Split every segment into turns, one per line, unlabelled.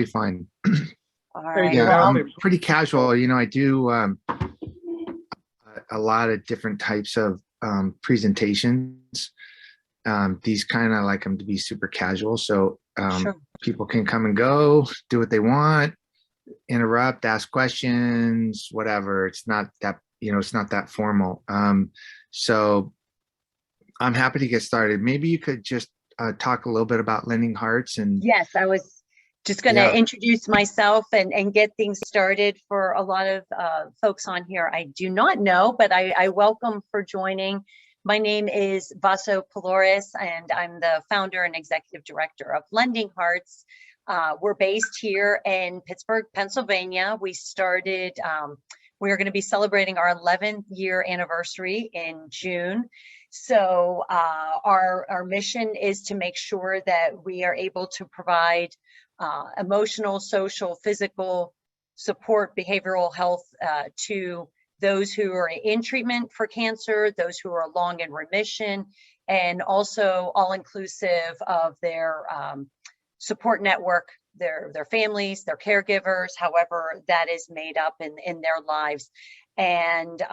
fine.
All right.
Yeah,
Well,
I'm pretty casual. I do a lot of different types of presentations. These kind of like them to be super casual, so
sure.
people can come and go, do what they want, interrupt, ask questions, whatever. It's not that, it's not that formal. So I'm happy to get started. Maybe you could just talk a little bit about Lending Hearts and
Yes, I was just going to introduce myself and get things started for a lot of folks on here I do not know, but I welcome for joining. My name is Wacko, and I'm the founder and executive director of Lending Hearts. We're based here in Pittsburgh, Pennsylvania. We started, we're going to be celebrating our 11th year anniversary in June. So our mission is to make sure that we are able to provide emotional, social, physical support, behavioral health to those who are in treatment for cancer, those who are long in remission, and also all inclusive of their support network, their families, their caregivers, however that is made up in their lives. And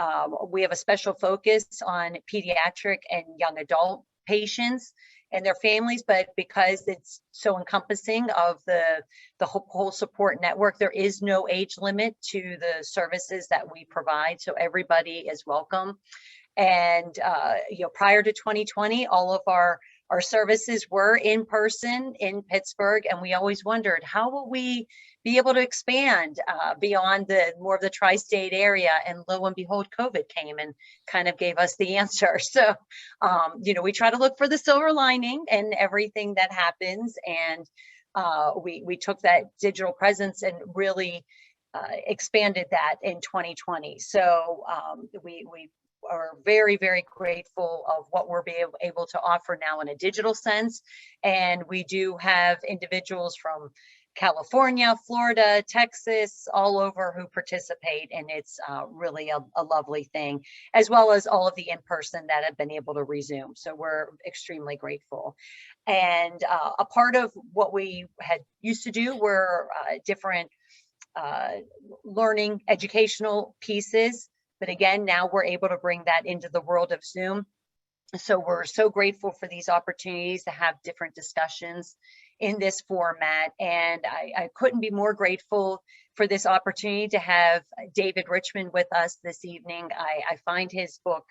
we have a special focus on pediatric and young adult patients and their families, but because it's so encompassing of the whole support network, there is no age limit to the services that we provide, so everybody is welcome. And prior to 2020, all of our services were in person in Pittsburgh, and we always wondered, how will we be able to expand beyond more of the tri-state area? And lo and behold, COVID came and kind of gave us the answer. So, we try to look for the silver lining in everything that happens, and we took that digital presence and really expanded that in 2020. So we are very, very grateful of what we're able to offer now in a digital sense. And we do have individuals from California, Florida, Texas, all over who participate. And it's really a lovely thing, as well as all of the in-person that have been able to resume. So we're extremely grateful. And a part of what we had used to do were different learning educational pieces. But again, now we're able to bring that into the world of Zoom. So we're so grateful for these opportunities to have different discussions in this format. And I couldn't be more grateful for this opportunity to have David Richman with us this evening. I find his book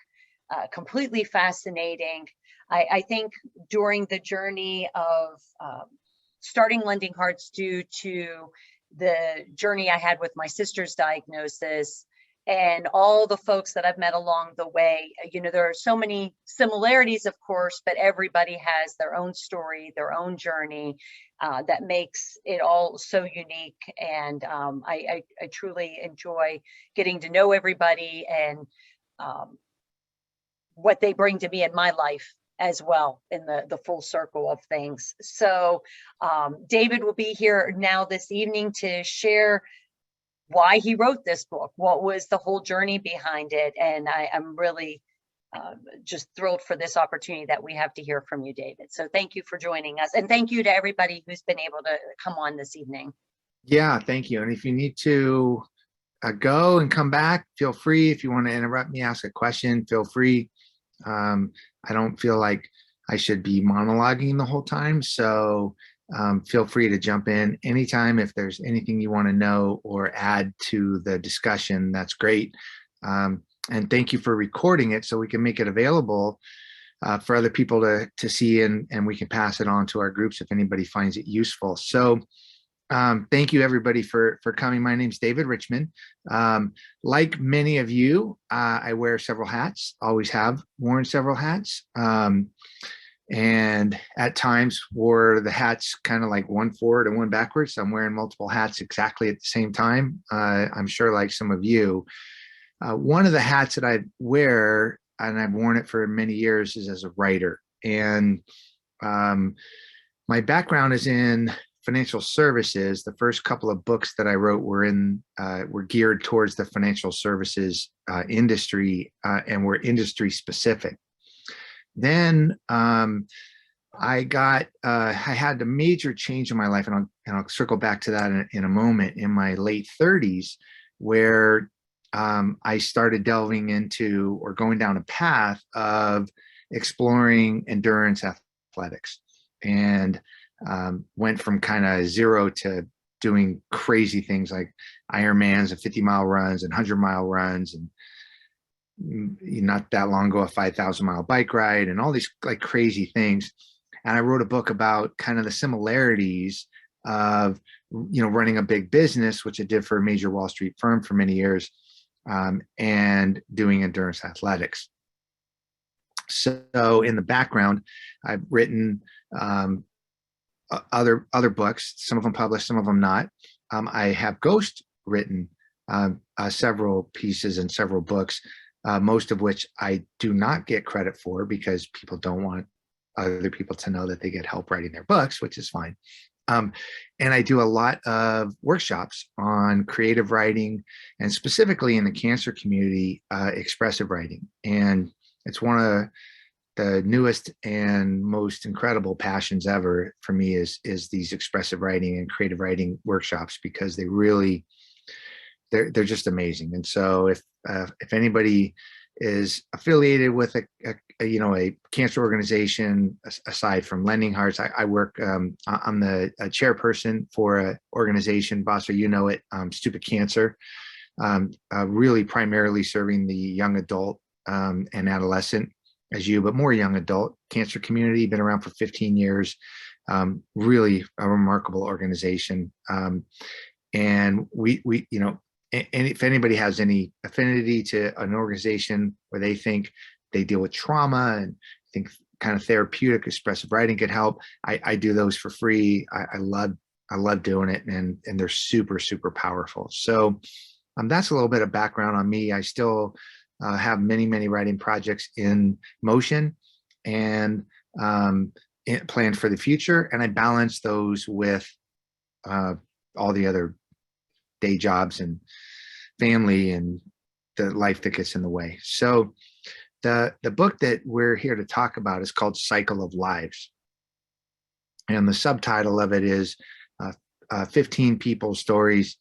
completely fascinating. I think during the journey of starting Lending Hearts, due to the journey I had with my sister's diagnosis, and all the folks that I've met along the way, there are so many similarities, of course, but everybody has their own story, their own journey that makes it all so unique. And I truly enjoy getting to know everybody and what they bring to me in my life as well, in the full circle of things. So David will be here now this evening to share why he wrote this book, what was the whole journey behind it. And I'm really just thrilled for this opportunity that we have to hear from you, David. So thank you for joining us. And thank you to everybody who's been able to come on this evening.
Yeah, thank you. And if you need to go and come back, feel free. If you want to interrupt me, ask a question, feel free. I don't feel like I should be monologuing the whole time. So feel free to jump in anytime. If there's anything you want to know or add to the discussion, that's great. And thank you for recording it so we can make it available for other people to see, and we can pass it on to our groups if anybody finds it useful. So thank you everybody for coming. My name's David Richman. Like many of you, I wear several hats, always have worn several hats. And at times wore the hats kind of like one forward and one backwards. So I'm wearing multiple hats exactly at the same time. I'm sure like some of you. One of the hats that I wear, and I've worn it for many years, is as a writer. And my background is in financial services. The first couple of books that I wrote were geared towards the financial services industry and were industry specific. Then I had a major change in my life, and I'll circle back to that in a moment, in my late 30s, where I started delving into, or going down a path of exploring endurance athletics, and went from kind of zero to doing crazy things like Ironmans and 50-mile runs and 100-mile runs, and not that long ago, a 5,000-mile bike ride, and all these like crazy things. And I wrote a book about kind of the similarities of, running a big business, which I did for a major Wall Street firm for many years, and doing endurance athletics. So in the background, I've written other books, some of them published, some of them not. I have ghost written several pieces and several books, most of which I do not get credit for because people don't want other people to know that they get help writing their books, which is fine. And I do a lot of workshops on creative writing, and specifically in the cancer community, expressive writing. And it's one of the newest and most incredible passions ever for me is these expressive writing and creative writing workshops, because they're just amazing. And so if anybody is affiliated with a cancer organization, aside from Lending Hearts, I work, I'm the chairperson for an organization, Boss, you know it, Stupid Cancer, really primarily serving the young adult and adolescent, as you, but more young adult cancer community. Been around for 15 years. Really a remarkable organization. And we and if anybody has any affinity to an organization where they think they deal with trauma and think kind of therapeutic expressive writing could help, I do those for free. I love doing it, and they're super, super powerful. So that's a little bit of background on me. I still have many writing projects in motion and planned for the future, and I balance those with all the other day jobs and family and the life that gets in the way. So the book that we're here to talk about is called Cycle of Lives, and the subtitle of it is 15 People's Stories,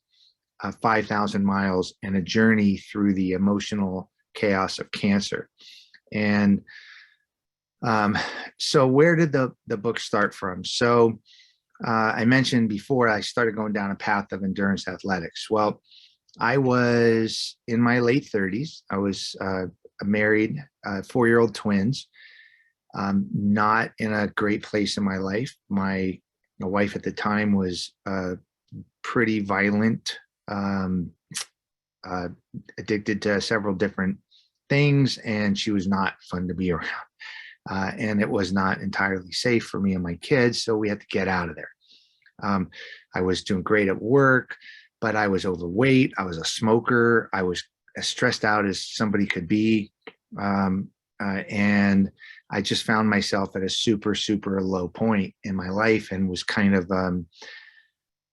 5,000 Miles, and a Journey Through the Emotional Chaos of Cancer. And so where did the book start from? So I mentioned before I started going down a path of endurance athletics. Well, I was in my late 30s. I was married, 4-year-old twins, not in a great place in my life. My wife at the time was pretty violent, addicted to several different things, and she was not fun to be around. And it was not entirely safe for me and my kids, so we had to get out of there. I was doing great at work, but I was overweight. I was a smoker. I was as stressed out as somebody could be. And I just found myself at a super, super low point in my life, and was kind of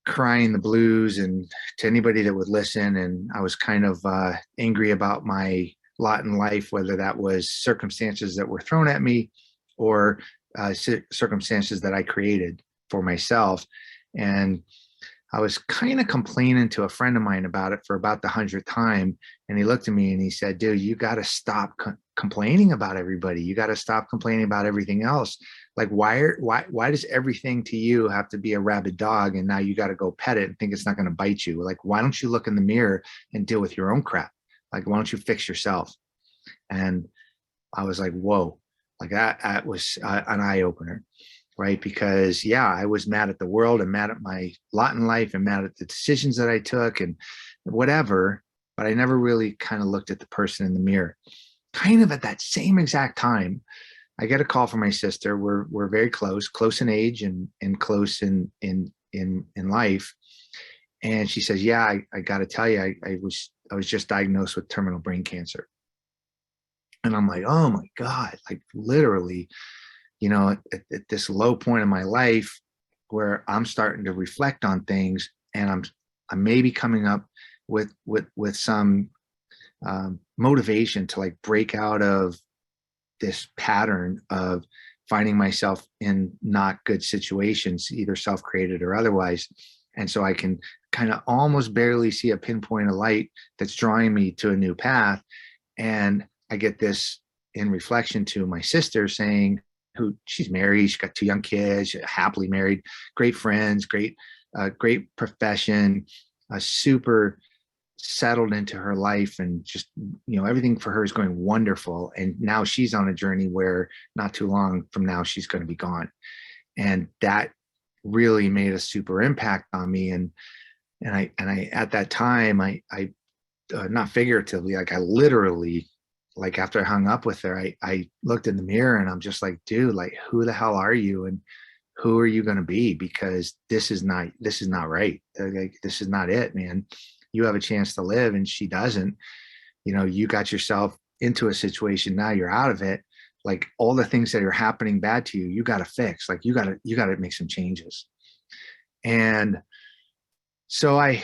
crying the blues, and to anybody that would listen. And I was kind of angry about my lot in life, whether that was circumstances that were thrown at me or circumstances that I created for myself. And I was kind of complaining to a friend of mine about it for about the 100th time. And he looked at me and he said, dude, you got to stop complaining about everybody. You got to stop complaining about everything else. Like, why does everything to you have to be a rabid dog? And now you got to go pet it and think it's not going to bite you. Like, why don't you look in the mirror and deal with your own crap? Like, why don't you fix yourself? And I was like, whoa, like that was an eye opener. Right? Because yeah, I was mad at the world and mad at my lot in life and mad at the decisions that I took and whatever, but I never really kind of looked at the person in the mirror. Kind of at that same exact time, I get a call from my sister. We're very close in age and close in life. And she says, yeah, I got to tell you, I was just diagnosed with terminal brain cancer. And I'm like, oh my God, like literally, at this low point in my life where I'm starting to reflect on things, and I'm maybe coming up with some motivation to like break out of this pattern of finding myself in not good situations, either self-created or otherwise. And so I can kind of almost barely see a pinpoint of light that's drawing me to a new path. And I get this in reflection to my sister saying, who she's married, she's got 2 young kids, happily married, great friends, great profession, super settled into her life, and just, everything for her is going wonderful. And now she's on a journey where not too long from now she's going to be gone. And that really made a super impact on me. And I at that time, I not figuratively, like I literally, like after I hung up with her, I looked in the mirror and I'm just like, dude, like, who the hell are you? And who are you going to be? Because this is not right. Like, this is not it, man. You have a chance to live and she doesn't. You got yourself into a situation. Now you're out of it. Like, all the things that are happening bad to you, you got to fix. Like, you got to make some changes. And so I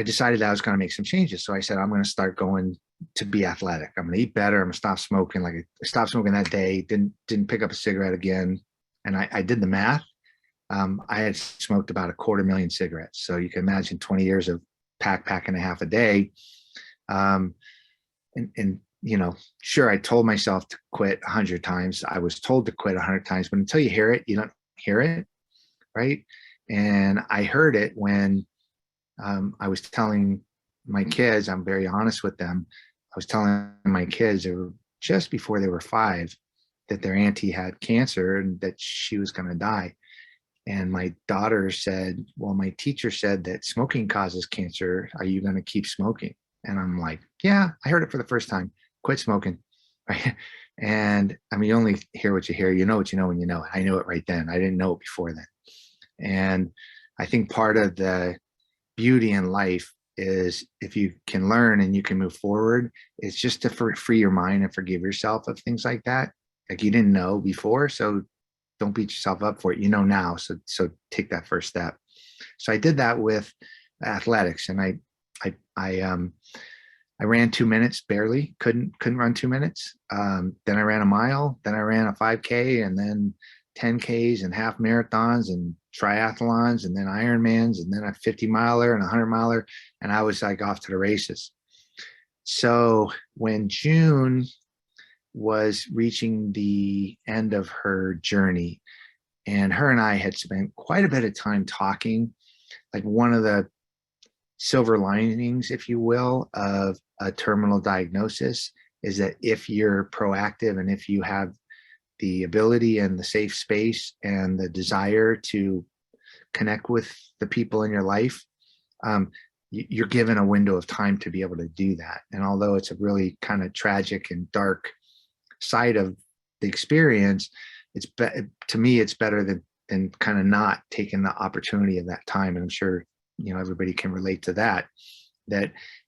decided that I was going to make some changes. So I said, I'm going to start going to be athletic. I'm going to eat better. I'm going to stop smoking. Like, I stopped smoking that day, didn't pick up a cigarette again. And I did the math. I had smoked about 250,000 cigarettes. So you can imagine 20 years of pack and a half a day. Sure, I told myself to quit 100 times. I was told to quit 100 times, but until you hear it, you don't hear it. Right. And I heard it when I was telling my kids, I'm very honest with them. I was telling my kids, they were just before they were 5, that their auntie had cancer and that she was going to die. And my daughter said, well, my teacher said that smoking causes cancer. Are you going to keep smoking? And I'm like, yeah, I heard it for the first time. Quit smoking. Right. And I mean, you only hear what you hear. You know what you know when you know it. I knew it right then. I didn't know it before then. And I think part of the beauty in life is, if you can learn and you can move forward, it's just to free your mind and forgive yourself of things like that. Like, you didn't know before, so don't beat yourself up for it. You know now, so take that first step. So I did that with athletics, and I ran 2 minutes, barely, couldn't run 2 minutes. Then I ran a mile, then I ran a 5K, and then 10Ks and half marathons and triathlons, and then Ironmans, and then a 50-miler and a 100-miler. And I was like off to the races. So when June was reaching the end of her journey, and her and I had spent quite a bit of time talking, like, one of the silver linings, if you will, of a terminal diagnosis is that if you're proactive and if you have the ability and the safe space and the desire to connect with the people in your life, you're given a window of time to be able to do that. And although it's a really kind of tragic and dark side of the experience, to me, it's better than kind of not taking the opportunity of that time. And I'm sure, everybody can relate to that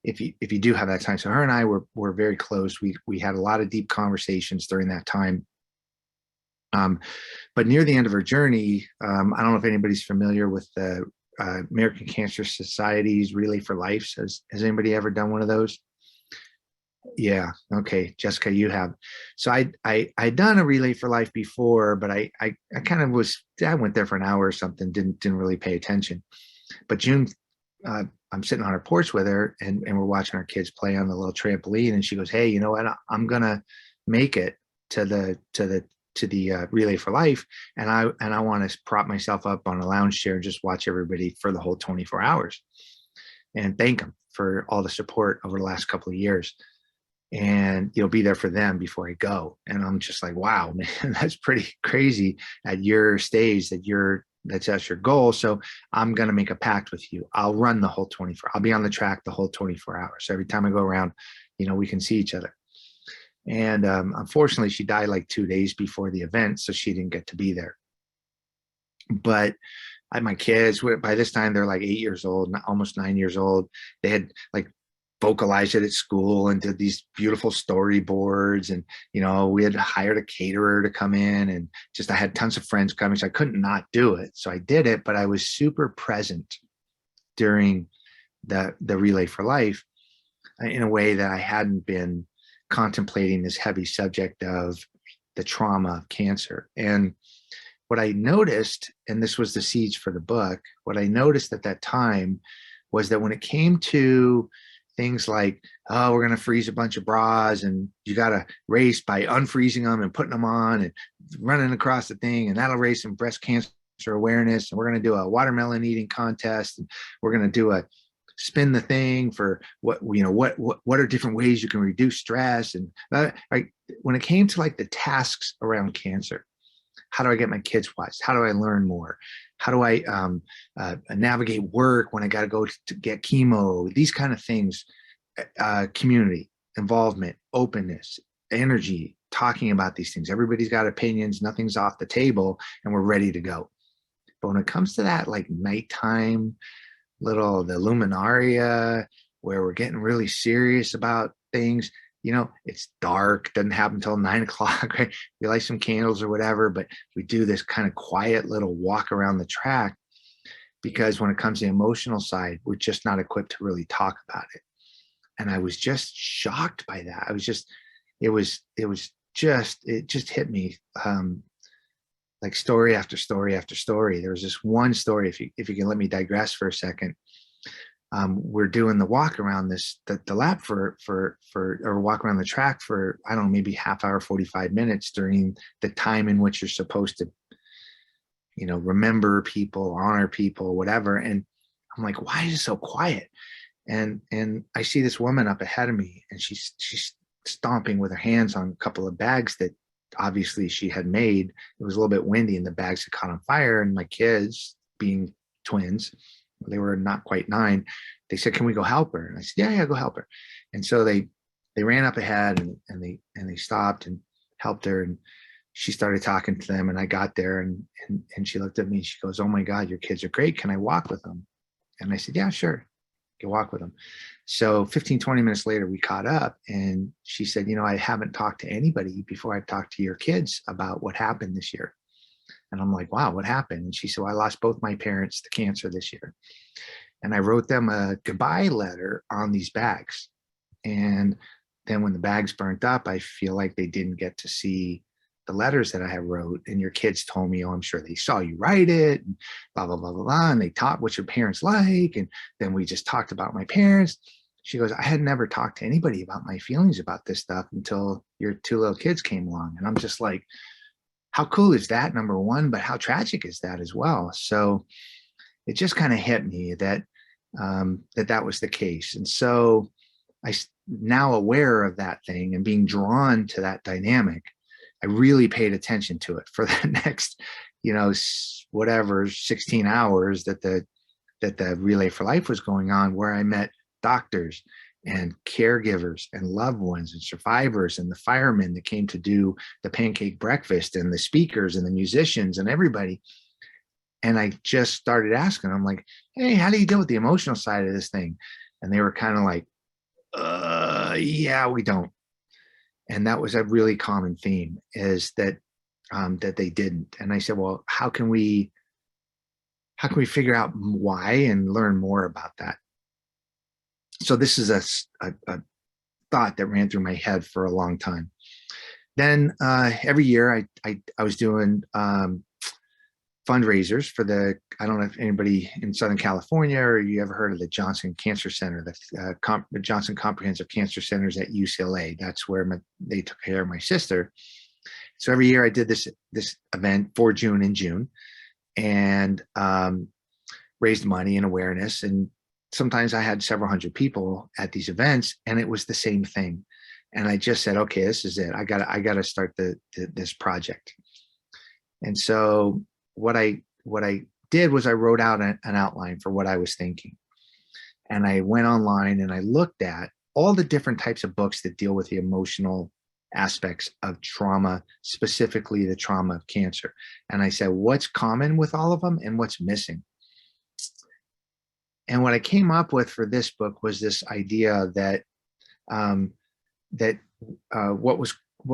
if you do have that time. So her and I were very close. We had a lot of deep conversations during that time. But near the end of her journey, I don't know if anybody's familiar with the American Cancer Society's Relay for Life. Has anybody ever done one of those? Yeah. Okay. Jessica, you have. So I'd done a Relay for Life before, but I kind of I went there for an hour or something, didn't really pay attention. But June, I'm sitting on her porch with her, and we're watching our kids play on the little trampoline, and she goes, hey, you know what? I'm gonna make it to the Relay for Life, and I want to prop myself up on a lounge chair and just watch everybody for the whole 24 hours and thank them for all the support over the last couple of years, and be there for them before I go. And I'm just like, wow, man, that's pretty crazy at your stage that's your goal. So I'm going to make a pact with you. I'll run the whole 24. I'll be on the track the whole 24 hours. So every time I go around, we can see each other. And unfortunately, she died like 2 days before the event, so she didn't get to be there. But my kids, by this time, they're like 8 years old, almost 9 years old. They had like vocalized it at school and did these beautiful storyboards. And, we had hired a caterer to come in, and I had tons of friends coming, so I couldn't not do it. So I did it, but I was super present during the Relay for Life in a way that I hadn't been contemplating this heavy subject of the trauma of cancer. And what I noticed, and this was the seeds for the book, what I noticed at that time was that when it came to things like, oh, we're going to freeze a bunch of bras and you got to race by unfreezing them and putting them on and running across the thing, and that'll raise some breast cancer awareness, and we're going to do a watermelon eating contest, and we're going to do a spin the thing for what, you know, what are different ways you can reduce stress. And when it came to like the tasks around cancer, how do I get my kids watched? How do I learn more? How do I navigate work when I got to go to get chemo? These kind of things, community involvement, openness, energy, talking about these things. Everybody's got opinions, nothing's off the table, and we're ready to go. But when it comes to that, like nighttime, the luminaria, where we're getting really serious about things, you know, it's dark, doesn't happen until 9 o'clock, right? We light some candles or whatever, but we do this kind of quiet little walk around the track, because when it comes to the emotional side, we're just not equipped to really talk about it. And I was just shocked by that. I was just, it just hit me like story after story after story. There was this one story, if you can let me digress for a second. We're doing the walk around the lap or walk around the track for, I don't know, maybe half hour, 45 minutes during the time in which you're supposed to, you know, remember people, honor people, whatever. And I'm like, why is it so quiet? And I see this woman up ahead of me, and she's stomping with her hands on a couple of bags that obviously she had made. It was a little bit windy and the bags had caught on fire. And my kids, being twins, they were not quite 9. They said, "Can we go help her?" And I said, "Yeah, go help her." And so they ran up ahead and they stopped and helped her. And she started talking to them. And I got there and she looked at me and she goes, "Oh my God, your kids are great. Can I walk with them?" And I said, "Yeah, sure. You can walk with them." So 15, 20 minutes later, we caught up, and she said, "You know, I haven't talked to anybody before I talked to your kids about what happened this year." And I'm like, "Wow, what happened?" And she said, "Well, I lost both my parents to cancer this year. And I wrote them a goodbye letter on these bags. And then when the bags burnt up, I feel like they didn't get to see the letters that I had wrote. And your kids told me, oh, I'm sure they saw you write it, and blah, blah, blah, blah, blah. And they taught what your parents like. And then we just talked about my parents." She goes, "I had never talked to anybody about my feelings about this stuff until your 2 little kids came along." And I'm just like, how cool is that, number one, but how tragic is that as well? So it just kind of hit me that that was the case. And so now aware of that thing and being drawn to that dynamic, I really paid attention to it for the next, you know, whatever, 16 hours that the Relay for Life was going on, where I met doctors and caregivers and loved ones and survivors and the firemen that came to do the pancake breakfast and the speakers and the musicians and everybody. And I just started asking them, like, "Hey, how do you deal with the emotional side of this thing?" And they were kind of like, yeah, we don't. And that was a really common theme, is that that they didn't. And I said, well, how can we figure out why and learn more about that? So this is a thought that ran through my head for a long time. Then every year I was doing fundraisers for I don't know if anybody in Southern California, or you ever heard of the Johnson Cancer Center, the Johnson Comprehensive Cancer Centers at UCLA. That's where they took care of my sister. So every year I did this event for June in June, and raised money and awareness. And sometimes I had several hundred people at these events, and it was the same thing. And I just said, okay, this is it. I gotta start this project. And so what I did was I wrote out an outline for what I was thinking. And I went online and I looked at all the different types of books that deal with the emotional aspects of trauma, specifically the trauma of cancer. And I said, what's common with all of them and what's missing? And what I came up with for this book was this idea that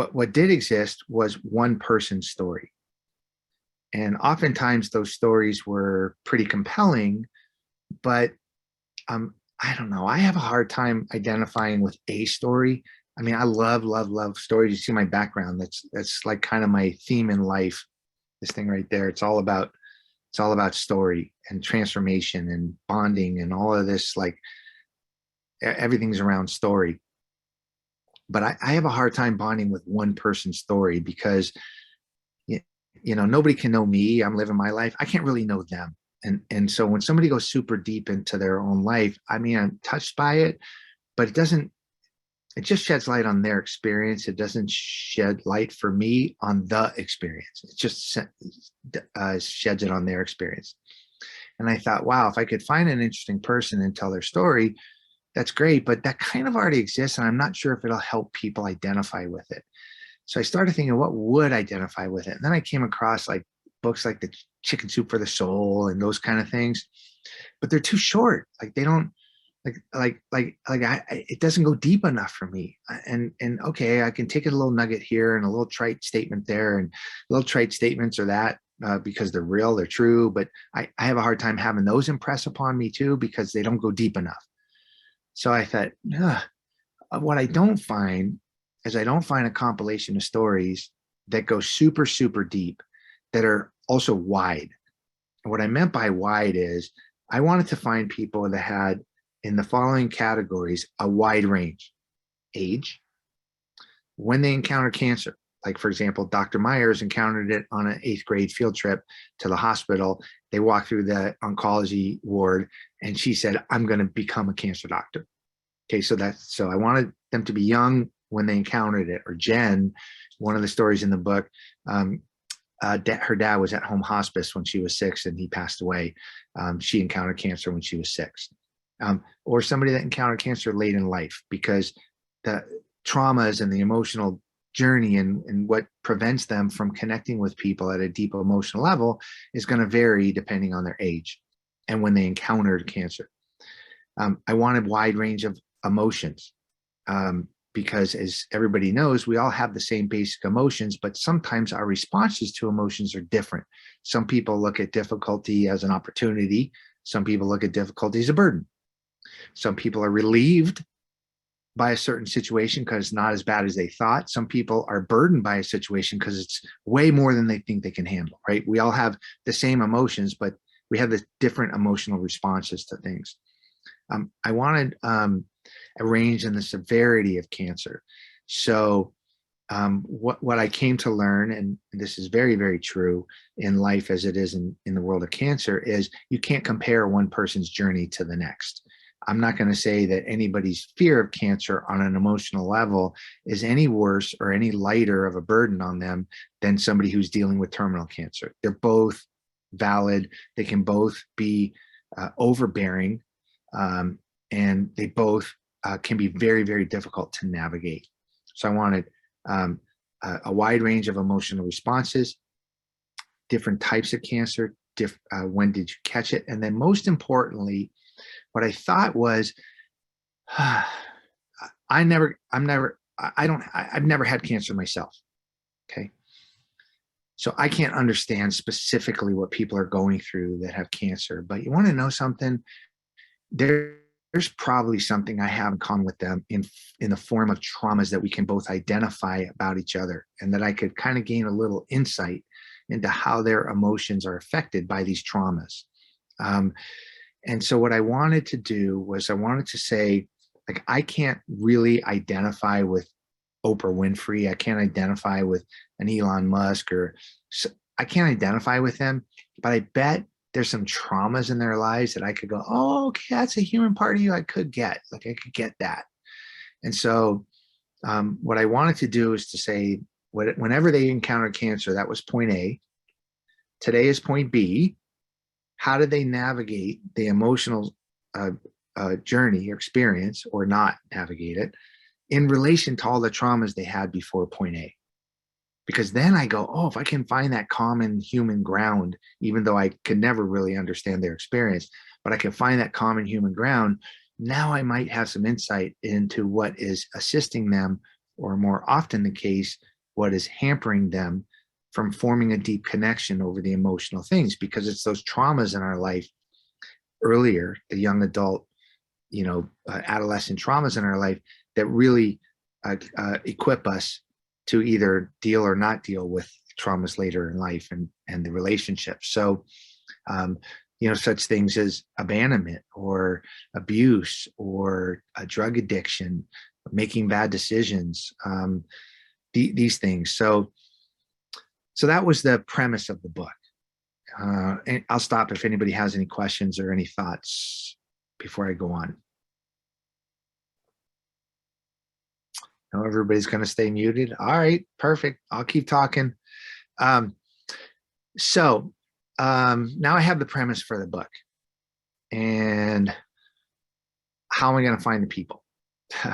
what did exist was one person's story. And oftentimes those stories were pretty compelling, but I don't know, I have a hard time identifying with a story I mean, I love stories. You see my background. That's like kind of my theme in life. This thing right there. It's all about story and transformation and bonding and all of this. Like everything's around story. But I have a hard time bonding with one person's story because nobody can know me. I'm living my life. I can't really know them. And so when somebody goes super deep into their own life, I mean, I'm touched by it, but it just sheds light on their experience. It doesn't shed light for me on the experience. It just sheds it on their experience. And I thought, wow, if I could find an interesting person and tell their story, that's great, but that kind of already exists. And I'm not sure if it'll help people identify with it. So I started thinking, what would identify with it? And then I came across like books like the Chicken Soup for the Soul and those kind of things, but they're too short. Like they don't, it doesn't go deep enough for me. And okay, I can take a little nugget here and a little trite statement there, and little trite statements are that because they're real, they're true. But I have a hard time having those impress upon me too because they don't go deep enough. So I thought, what I don't find is I don't find a compilation of stories that go super, super deep that are also wide. And what I meant by wide is I wanted to find people that had in the following categories a wide range: age, when they encounter cancer. Like, for example, Dr. Myers encountered it on an 8th grade field trip to the hospital. They walked through the oncology ward and she said, I'm going to become a cancer doctor. Okay, so I wanted them to be young when they encountered it. Or Jen, one of the stories in the book, her dad was at home hospice when she was 6 and he passed away. She encountered cancer when she was 6. Or somebody that encountered cancer late in life, because the traumas and the emotional journey and what prevents them from connecting with people at a deep emotional level is going to vary depending on their age and when they encountered cancer. I wanted wide range of emotions because, as everybody knows, we all have the same basic emotions, but sometimes our responses to emotions are different. Some people look at difficulty as an opportunity. Some people look at difficulty as a burden. Some people are relieved by a certain situation because it's not as bad as they thought. Some people are burdened by a situation because it's way more than they think they can handle, right? We all have the same emotions, but we have the different emotional responses to things. I wanted a range in the severity of cancer. So what I came to learn, and this is very, very true in life as it is in the world of cancer, is you can't compare one person's journey to the next. I'm not going to say that anybody's fear of cancer on an emotional level is any worse or any lighter of a burden on them than somebody who's dealing with terminal cancer. They're both valid. They can both be overbearing, and they both can be very, very difficult to navigate. So I wanted a wide range of emotional responses, different types of cancer, when did you catch it? And then most importantly, what I thought was, I've never had cancer myself. Okay. So I can't understand specifically what people are going through that have cancer, but you want to know something? There's probably something I have in common with them in the form of traumas that we can both identify about each other, and that I could kind of gain a little insight into how their emotions are affected by these traumas. And so what I wanted to do was I wanted to say, like, I can't really identify with Oprah Winfrey. I can't identify with an Elon Musk, I can't identify with them, but I bet there's some traumas in their lives that I could go, oh, okay, that's a human part of you I could get. Like, I could get that. And so what I wanted to do is to say, whenever they encounter cancer, that was point A. Today is point B. How did they navigate the emotional journey or experience, or not navigate it, in relation to all the traumas they had before point A? Because then I go, oh, if I can find that common human ground, even though I could never really understand their experience, but I can find that common human ground, now I might have some insight into what is assisting them, or more often the case, what is hampering them from forming a deep connection over the emotional things, because it's those traumas in our life earlier, the young adult, adolescent traumas in our life that really equip us to either deal or not deal with traumas later in life and the relationship. So, such things as abandonment or abuse or a drug addiction, making bad decisions, these things. So that was the premise of the book. And I'll stop if anybody has any questions or any thoughts before I go on. No, everybody's going to stay muted. All right, perfect. I'll keep talking. So now I have the premise for the book, and how am I going to find the people?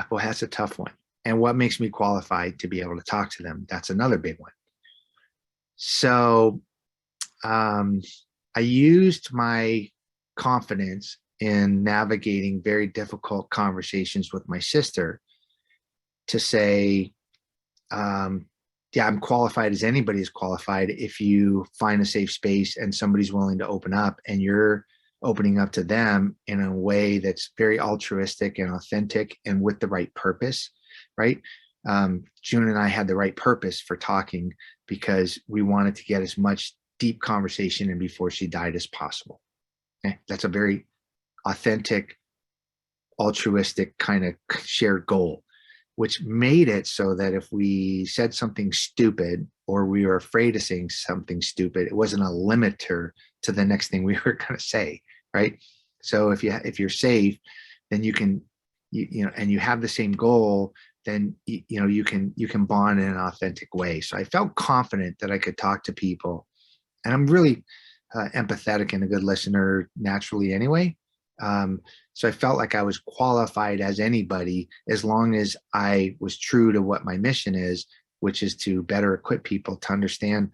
Well, that's a tough one. And what makes me qualified to be able to talk to them? That's another big one. So I used my confidence in navigating very difficult conversations with my sister to say, yeah, I'm qualified as anybody is qualified if you find a safe space and somebody's willing to open up, and you're opening up to them in a way that's very altruistic and authentic and with the right purpose, right? June and I had the right purpose for talking because we wanted to get as much deep conversation in before she died as possible. Okay? That's a very authentic, altruistic kind of shared goal, which made it so that if we said something stupid or we were afraid of saying something stupid, it wasn't a limiter to the next thing we were going to say, right? So if you're safe, then you can, and you have the same goal, then you can bond in an authentic way. So I felt confident that I could talk to people, and I'm really empathetic and a good listener naturally anyway. So I felt like I was qualified as anybody, as long as I was true to what my mission is, which is to better equip people to understand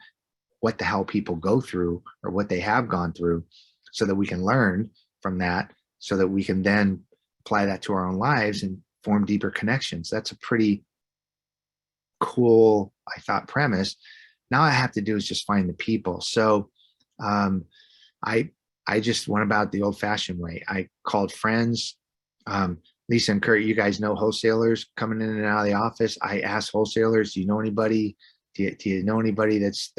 what the hell people go through or what they have gone through, so that we can learn from that, so that we can then apply that to our own lives and form deeper connections. That's a pretty cool, I thought, premise. Now I have to do is just find the people. So I just went about the old-fashioned way. I called friends. Lisa and Kurt, you guys know wholesalers coming in and out of the office. I asked wholesalers, do you know anybody? Do you know anybody that's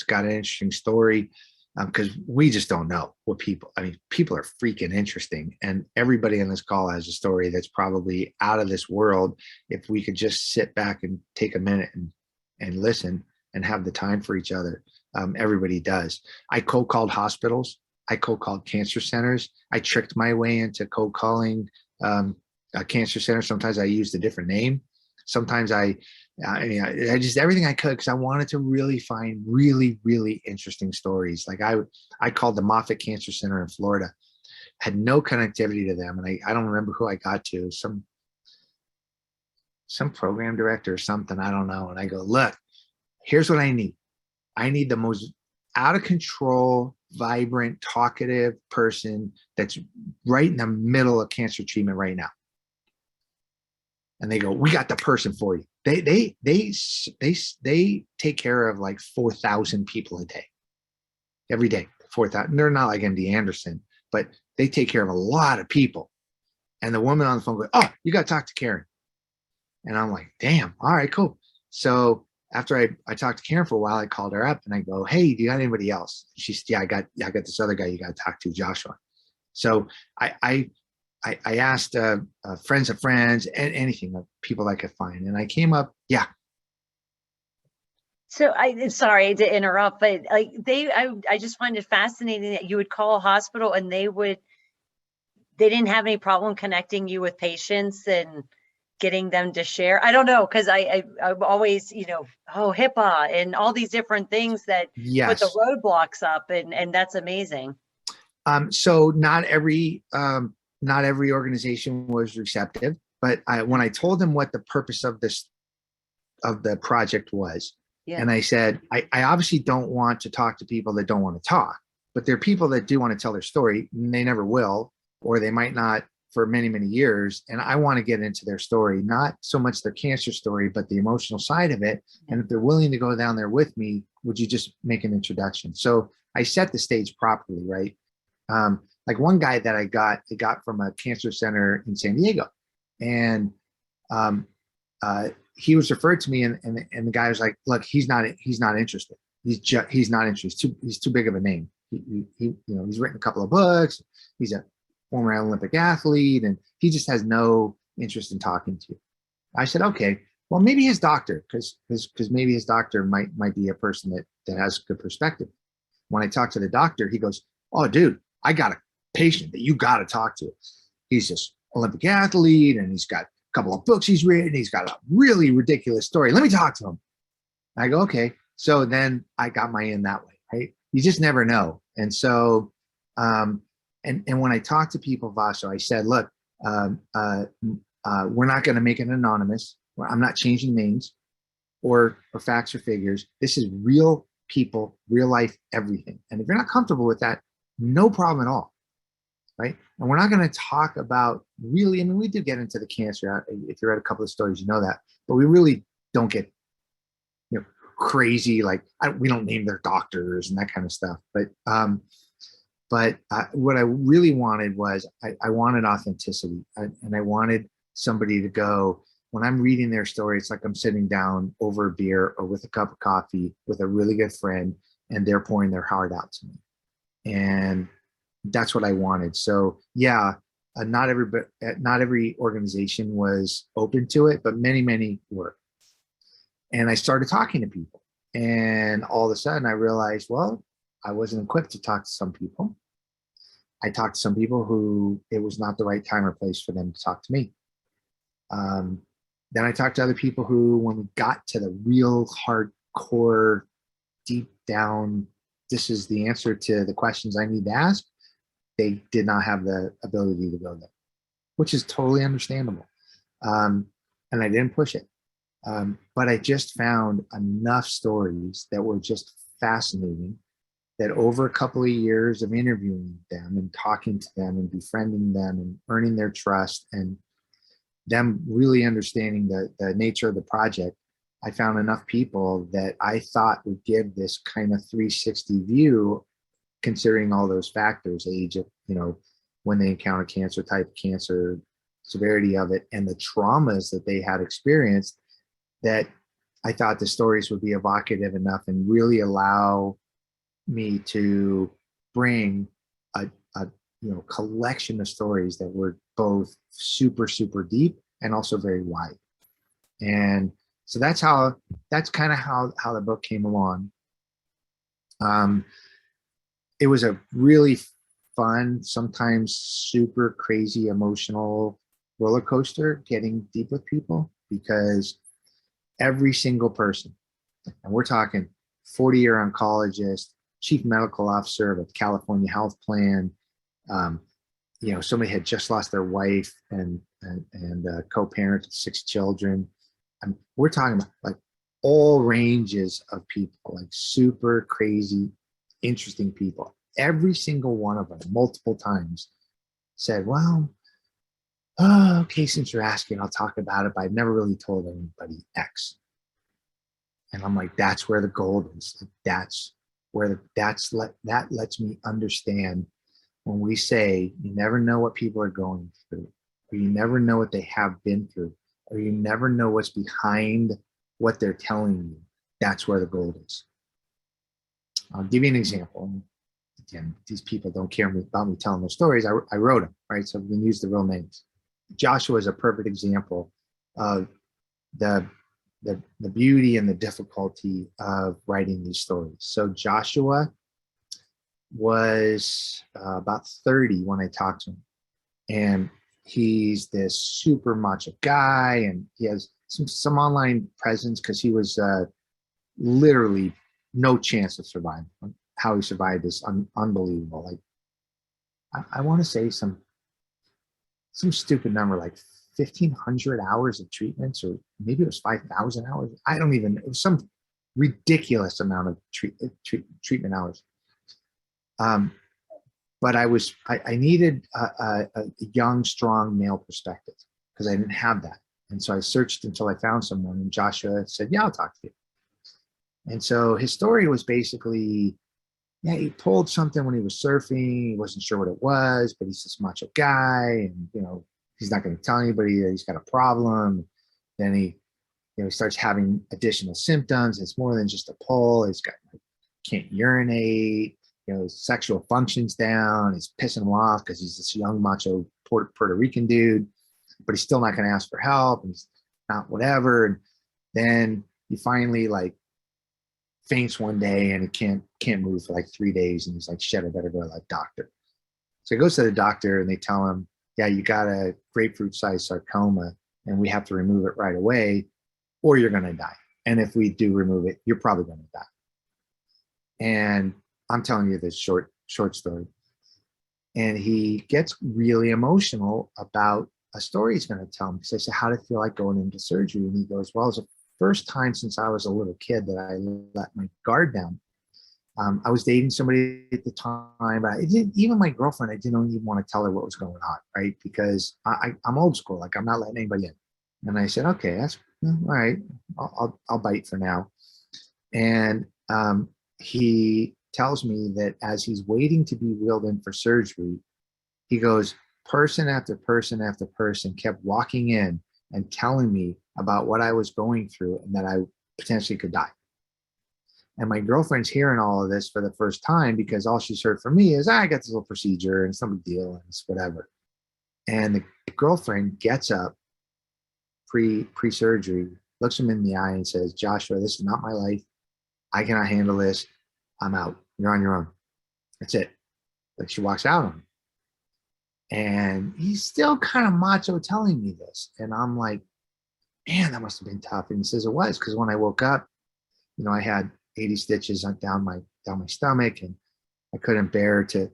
got an interesting story? Because we just don't know what people, people are freaking interesting. And everybody on this call has a story that's probably out of this world. If we could just sit back and take a minute and listen and have the time for each other. Everybody does. I cold called hospitals. I cold called cancer centers. I tricked my way into cold calling a cancer center. Sometimes I used a different name. Sometimes I just everything I could, because I wanted to really find really, really interesting stories. Like I called the Moffitt Cancer Center in Florida, had no connectivity to them. And I don't remember who I got to, some program director or something, I don't know. And I go, look, here's what I need. I need the most out of control, vibrant, talkative person that's right in the middle of cancer treatment right now. And they go, we got the person for you. They take care of like 4,000 people a day, every day, 4,000. They're not like MD Anderson, but they take care of a lot of people. And the woman on the phone goes, oh, you got to talk to Karen. And I'm like, damn, all right, cool. So after I talked to Karen for a while, I called her up and I go, hey, do you got anybody else? She's, yeah, I got this other guy you got to talk to, Joshua. So I asked friends of friends and anything of people I could find, and I came up, yeah.
So sorry to interrupt, but like I just find it fascinating that you would call a hospital and they didn't have any problem connecting you with patients and getting them to share. I don't know, because I've always, HIPAA and all these different things that put the roadblocks up, and that's amazing.
So not every organization was receptive, but when I told them what the purpose of the project was, and I said, I obviously don't want to talk to people that don't want to talk, but there are people that do want to tell their story, and they never will, or they might not for many, many years. And I want to get into their story, not so much their cancer story, but the emotional side of it. And if they're willing to go down there with me, would you just make an introduction? So I set the stage properly, right? Like one guy that I got from a cancer center in San Diego. And he was referred to me, and the guy was like, look, he's not interested. He's not interested. He's too big of a name. He's written a couple of books. He's a former Olympic athlete, and he just has no interest in talking to you. I said, okay, well, maybe his doctor, because maybe his doctor might be a person that has good perspective. When I talked to the doctor, he goes, oh, dude, I got a patient that you got to talk to. He's this Olympic athlete, and he's got a couple of books he's written. He's got a really ridiculous story. Let me talk to him. I go, okay. So then I got my in that way, right? You just never know. And so, and when I talk to people, Vaso, I said, look, we're not going to make it anonymous. I'm not changing names or facts or figures. This is real people, real life, everything. And if you're not comfortable with that, no problem at all, right? And we're not going to talk about really, I mean, we do get into the cancer. If you read a couple of stories, you know that, but we really don't get, crazy, like we don't name their doctors and that kind of stuff. But what I really wanted was I wanted authenticity, and I wanted somebody to go, when I'm reading their story, it's like I'm sitting down over a beer or with a cup of coffee with a really good friend, and they're pouring their heart out to me. And that's what I wanted. So yeah, not every organization was open to it, but many were. And I started talking to people, and all of a sudden I realized, well, I wasn't equipped to talk to some people. I talked to some people who it was not the right time or place for them to talk to me. Then I talked to other people who, when we got to the real hardcore, deep down, this is the answer to the questions I need to ask, they did not have the ability to go there, which is totally understandable. And I didn't push it. But I just found enough stories that were just fascinating, that over a couple of years of interviewing them and talking to them and befriending them and earning their trust and them really understanding the nature of the project, I found enough people that I thought would give this kind of 360 view, considering all those factors, age of, when they encounter cancer, type of cancer, severity of it, and the traumas that they had experienced, that I thought the stories would be evocative enough and really allow me to bring a collection of stories that were both super deep and also very wide. And so that's kind of how the book came along. It was a really fun, sometimes super crazy emotional roller coaster getting deep with people, because every single person, and we're talking 40-year oncologist, chief medical officer of a California health plan, somebody had just lost their wife and co-parent 6 children. We're talking about like all ranges of people, like super crazy, interesting people. Every single one of them, multiple times, said, well, okay, since you're asking, I'll talk about it, but I've never really told anybody X. And I'm like, that's where the gold is. That lets me understand when we say you never know what people are going through, or you never know what they have been through, or you never know what's behind what they're telling you. That's where the gold is. I'll give you an example. Again, these people don't care about me telling their stories. I wrote them, right? So we can use the real names. Joshua is a perfect example of the beauty and the difficulty of writing these stories. So Joshua was about 30 when I talked to him, and he's this super macho guy, and he has some online presence because he was literally no chance of surviving. How he survived is unbelievable. Like I want to say some stupid number, like 1,500 hours of treatments, or maybe it was 5,000 hours. I don't even, it was some ridiculous amount of treatment hours. But I needed a young, strong male perspective because I didn't have that. And so I searched until I found someone, and Joshua said, yeah, I'll talk to you. And so his story was basically, yeah, he pulled something when he was surfing. He wasn't sure what it was, but he's this macho guy, and he's not going to tell anybody that he's got a problem. Then he he starts having additional symptoms. It's more than just a pull. He's got can't urinate. His sexual functions down. He's pissing him off because he's this young macho Puerto Rican dude, but he's still not going to ask for help. And he's not whatever. And then he finally like faints one day and he can't move for like 3 days. And he's like, shit, I better go to the doctor. So he goes to the doctor and they tell him, yeah, you got a grapefruit-sized sarcoma and we have to remove it right away or you're going to die. And if we do remove it, you're probably going to die. And I'm telling you this short story. And he gets really emotional about a story he's going to tell him. Because I said, how did it feel like going into surgery? And he goes, well, it was the first time since I was a little kid that I let my guard down. I was dating somebody at the time, but even my girlfriend, I didn't even want to tell her what was going on, right? Because I'm old school, like I'm not letting anybody in. And I said, okay, that's all right. I'll bite for now. And he tells me that as he's waiting to be wheeled in for surgery, he goes, person after person after person kept walking in and telling me about what I was going through and that I potentially could die. And my girlfriend's hearing all of this for the first time because all she's heard from me is, I got this little procedure and it's no big deal and it's whatever. And the girlfriend gets up pre-surgery, looks him in the eye and says, Joshua, this is not my life. I cannot handle this. I'm out. You're on your own. That's it. Like she walks out on him. And he's still kind of macho telling me this. And I'm like, man, that must have been tough. And he says it was, because when I woke up, I had 80 stitches down my stomach and I couldn't bear to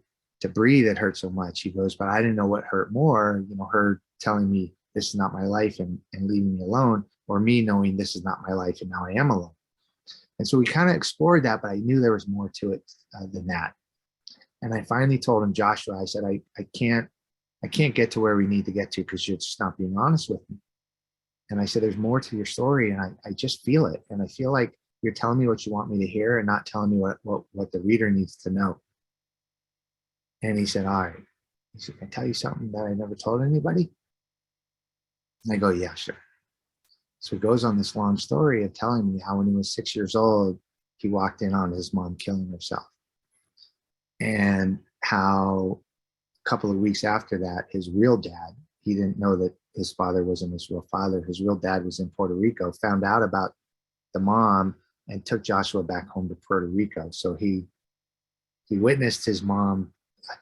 breathe. It hurt so much. He goes, but I didn't know what hurt more, her telling me this is not my life and leaving me alone, or me knowing this is not my life and now I am alone. And so we kind of explored that, but I knew there was more to it than that. And I finally told him, Joshua, I said, I can't get to where we need to get to because you're just not being honest with me. And I said, there's more to your story. And I just feel it. And I feel like you're telling me what you want me to hear and not telling me what the reader needs to know. And he said, all right. He said, can I tell you something that I never told anybody? And I go, yeah, sure. So he goes on this long story of telling me how when he was 6 years old, he walked in on his mom killing herself. And how a couple of weeks after that, his real dad, he didn't know that his father wasn't his real father. His real dad was in Puerto Rico, found out about the mom and took Joshua back home to Puerto Rico. So he witnessed his mom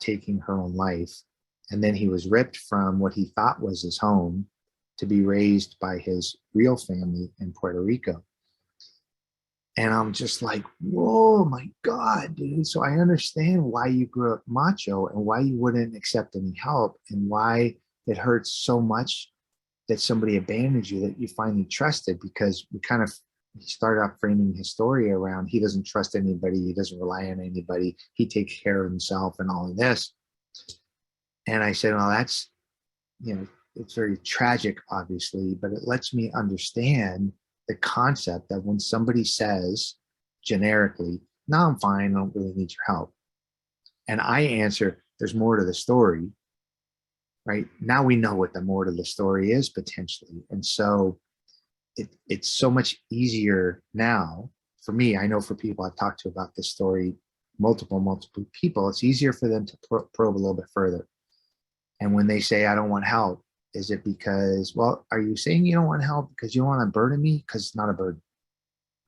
taking her own life. And then he was ripped from what he thought was his home to be raised by his real family in Puerto Rico. And I'm just like, whoa, my God, dude. So I understand why you grew up macho and why you wouldn't accept any help and why it hurts so much that somebody abandoned you, that you finally trusted, because he started off framing his story around he doesn't trust anybody, he doesn't rely on anybody, he takes care of himself and all of this. And I said, well, that's, it's very tragic, obviously, but it lets me understand the concept that when somebody says generically, no, I'm fine, I don't really need your help. And I answer, there's more to the story, right? Now we know what the more to the story is potentially. And so it's so much easier now for me. I know for people I've talked to about this story, multiple people, it's easier for them to probe a little bit further. And when they say, I don't want help, is it because, well, are you saying you don't want help because you don't want to burden me? Because it's not a burden.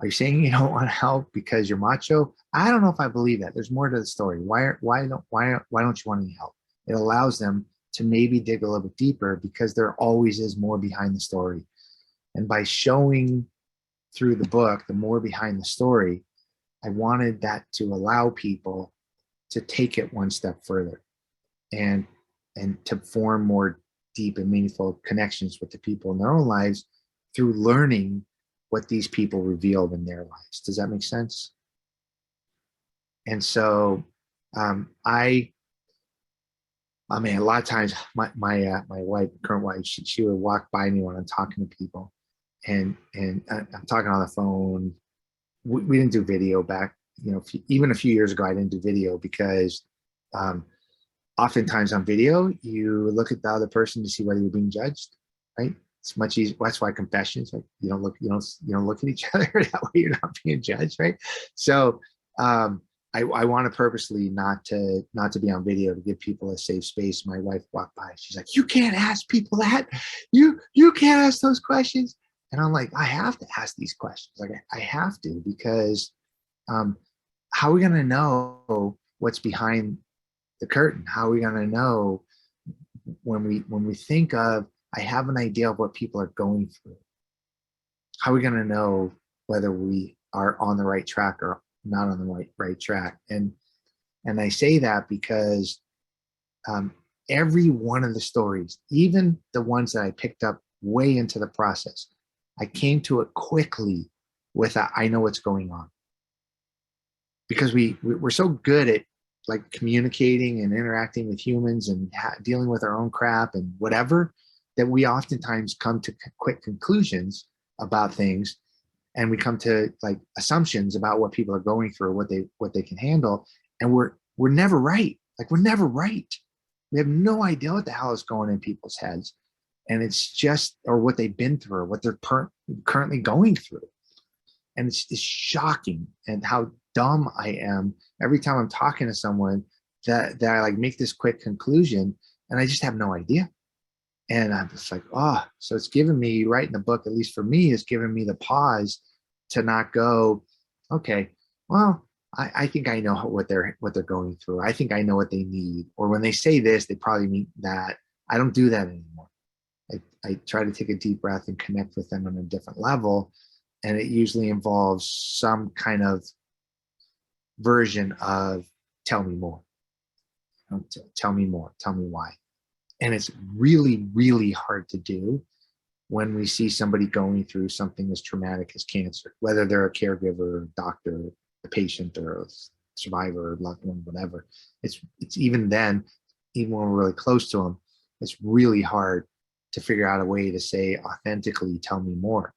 Are you saying you don't want help because you're macho? I don't know if I believe that. There's more to the story. Why don't you want any help? It allows them to maybe dig a little bit deeper because there always is more behind the story. And by showing through the book, the more behind the story, I wanted that to allow people to take it one step further and to form more deep and meaningful connections with the people in their own lives through learning what these people revealed in their lives. Does that make sense? And so I mean, a lot of times my wife, current wife, she would walk by me when I'm talking to people, and I'm talking on the phone. We didn't do video back, even a few years ago, I didn't do video because oftentimes on video, you look at the other person to see whether you're being judged, right? It's much easier. That's why confessions, like you don't look at each other. That way you're not being judged, right? So I want to purposely not to be on video, to give people a safe space. My wife walked by. She's like, "You can't ask people that. You can't ask those questions." And I'm like, I have to ask these questions. Like I have to, because how are we going to know what's behind the curtain? How are we going to know when we think of, I have an idea of what people are going through? How are we going to know whether we are on the right track or not on the right track? And I say that because every one of the stories, even the ones that I picked up way into the process, I came to it quickly with I know what's going on. Because we're so good at like communicating and interacting with humans and dealing with our own crap and whatever, that we oftentimes come to quick conclusions about things, and we come to like assumptions about what people are going through, what they can handle, and we're never right. Like we're never right. We have no idea what the hell is going in people's heads, and it's just, or what they've been through, or what they're currently going through. And it's shocking, and how dumb I am every time I'm talking to someone that I like make this quick conclusion, and I just have no idea. And I'm just like, oh, so it's given me, writing the book, at least for me, is giving me the pause to not go, okay, well, I think I know what they're going through. I think I know what they need. Or when they say this, they probably mean that. I don't do that anymore. I try to take a deep breath and connect with them on a different level. And it usually involves some kind of version of tell me more. Tell me more. Tell me why. And it's really, really hard to do when we see somebody going through something as traumatic as cancer, whether they're a caregiver, a doctor, a patient, or a survivor, or loved one, whatever. It's even then, even when we're really close to them, it's really hard to figure out a way to say authentically, tell me more.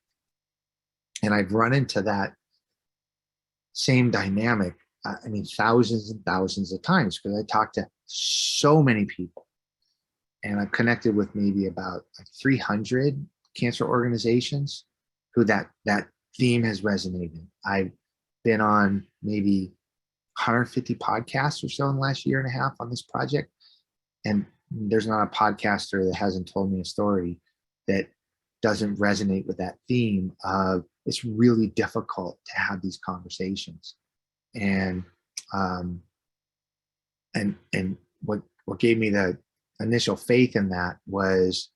And I've run into that same dynamic, I mean, thousands and thousands of times, because I talk to so many people. And I've connected with maybe about like 300 cancer organizations who that theme has resonated. I've been on maybe 150 podcasts or so in the last year and a half on this project. And there's not a podcaster that hasn't told me a story that doesn't resonate with that theme of, it's really difficult to have these conversations. And what gave me the initial faith in that was,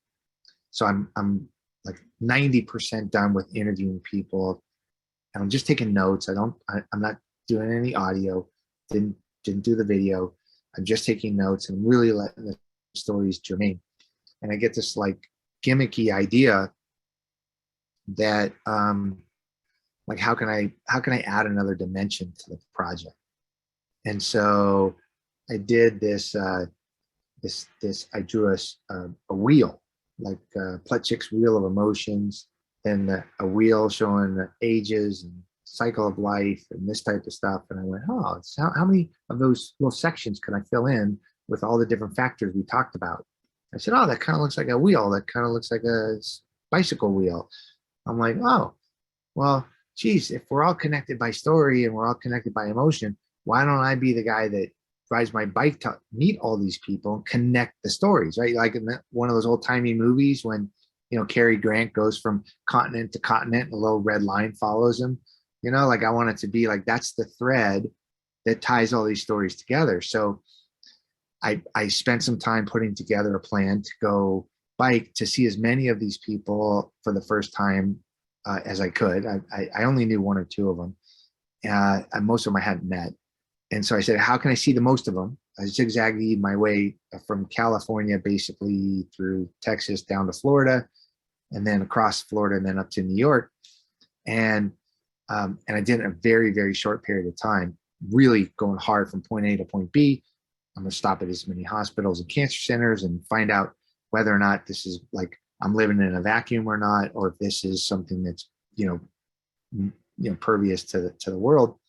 so I'm like 90% done with interviewing people, and I'm just taking notes. I'm not doing any audio, didn't do the video. I'm just taking notes and really letting the stories germinate. And I get this like gimmicky idea that like how can I add another dimension to the project? And so I did this. I drew a wheel, like Plutchik's wheel of emotions, and a wheel showing the ages and cycle of life and this type of stuff. And I went, oh, how many of those little sections can I fill in with all the different factors we talked about? I said, oh, that kind of looks like a wheel. That kind of looks like a bicycle wheel. I'm like, oh, well, geez, if we're all connected by story and we're all connected by emotion, why don't I be the guy that rides my bike to meet all these people and connect the stories, right? Like in one of those old timey movies when, Cary Grant goes from continent to continent and a little red line follows him, like I want it to be like, that's the thread that ties all these stories together. So I spent some time putting together a plan to go bike to see as many of these people for the first time as I could. I only knew one or two of them. And most of them I hadn't met. And so I said, how can I see the most of them? I zigzagged my way from California, basically through Texas down to Florida, and then across Florida, and then up to New York. And I did it in a very, very short period of time, really going hard from point A to point B. I'm going to stop at as many hospitals and cancer centers and find out whether or not this is like I'm living in a vacuum or not, or if this is something that's, pervious to the world.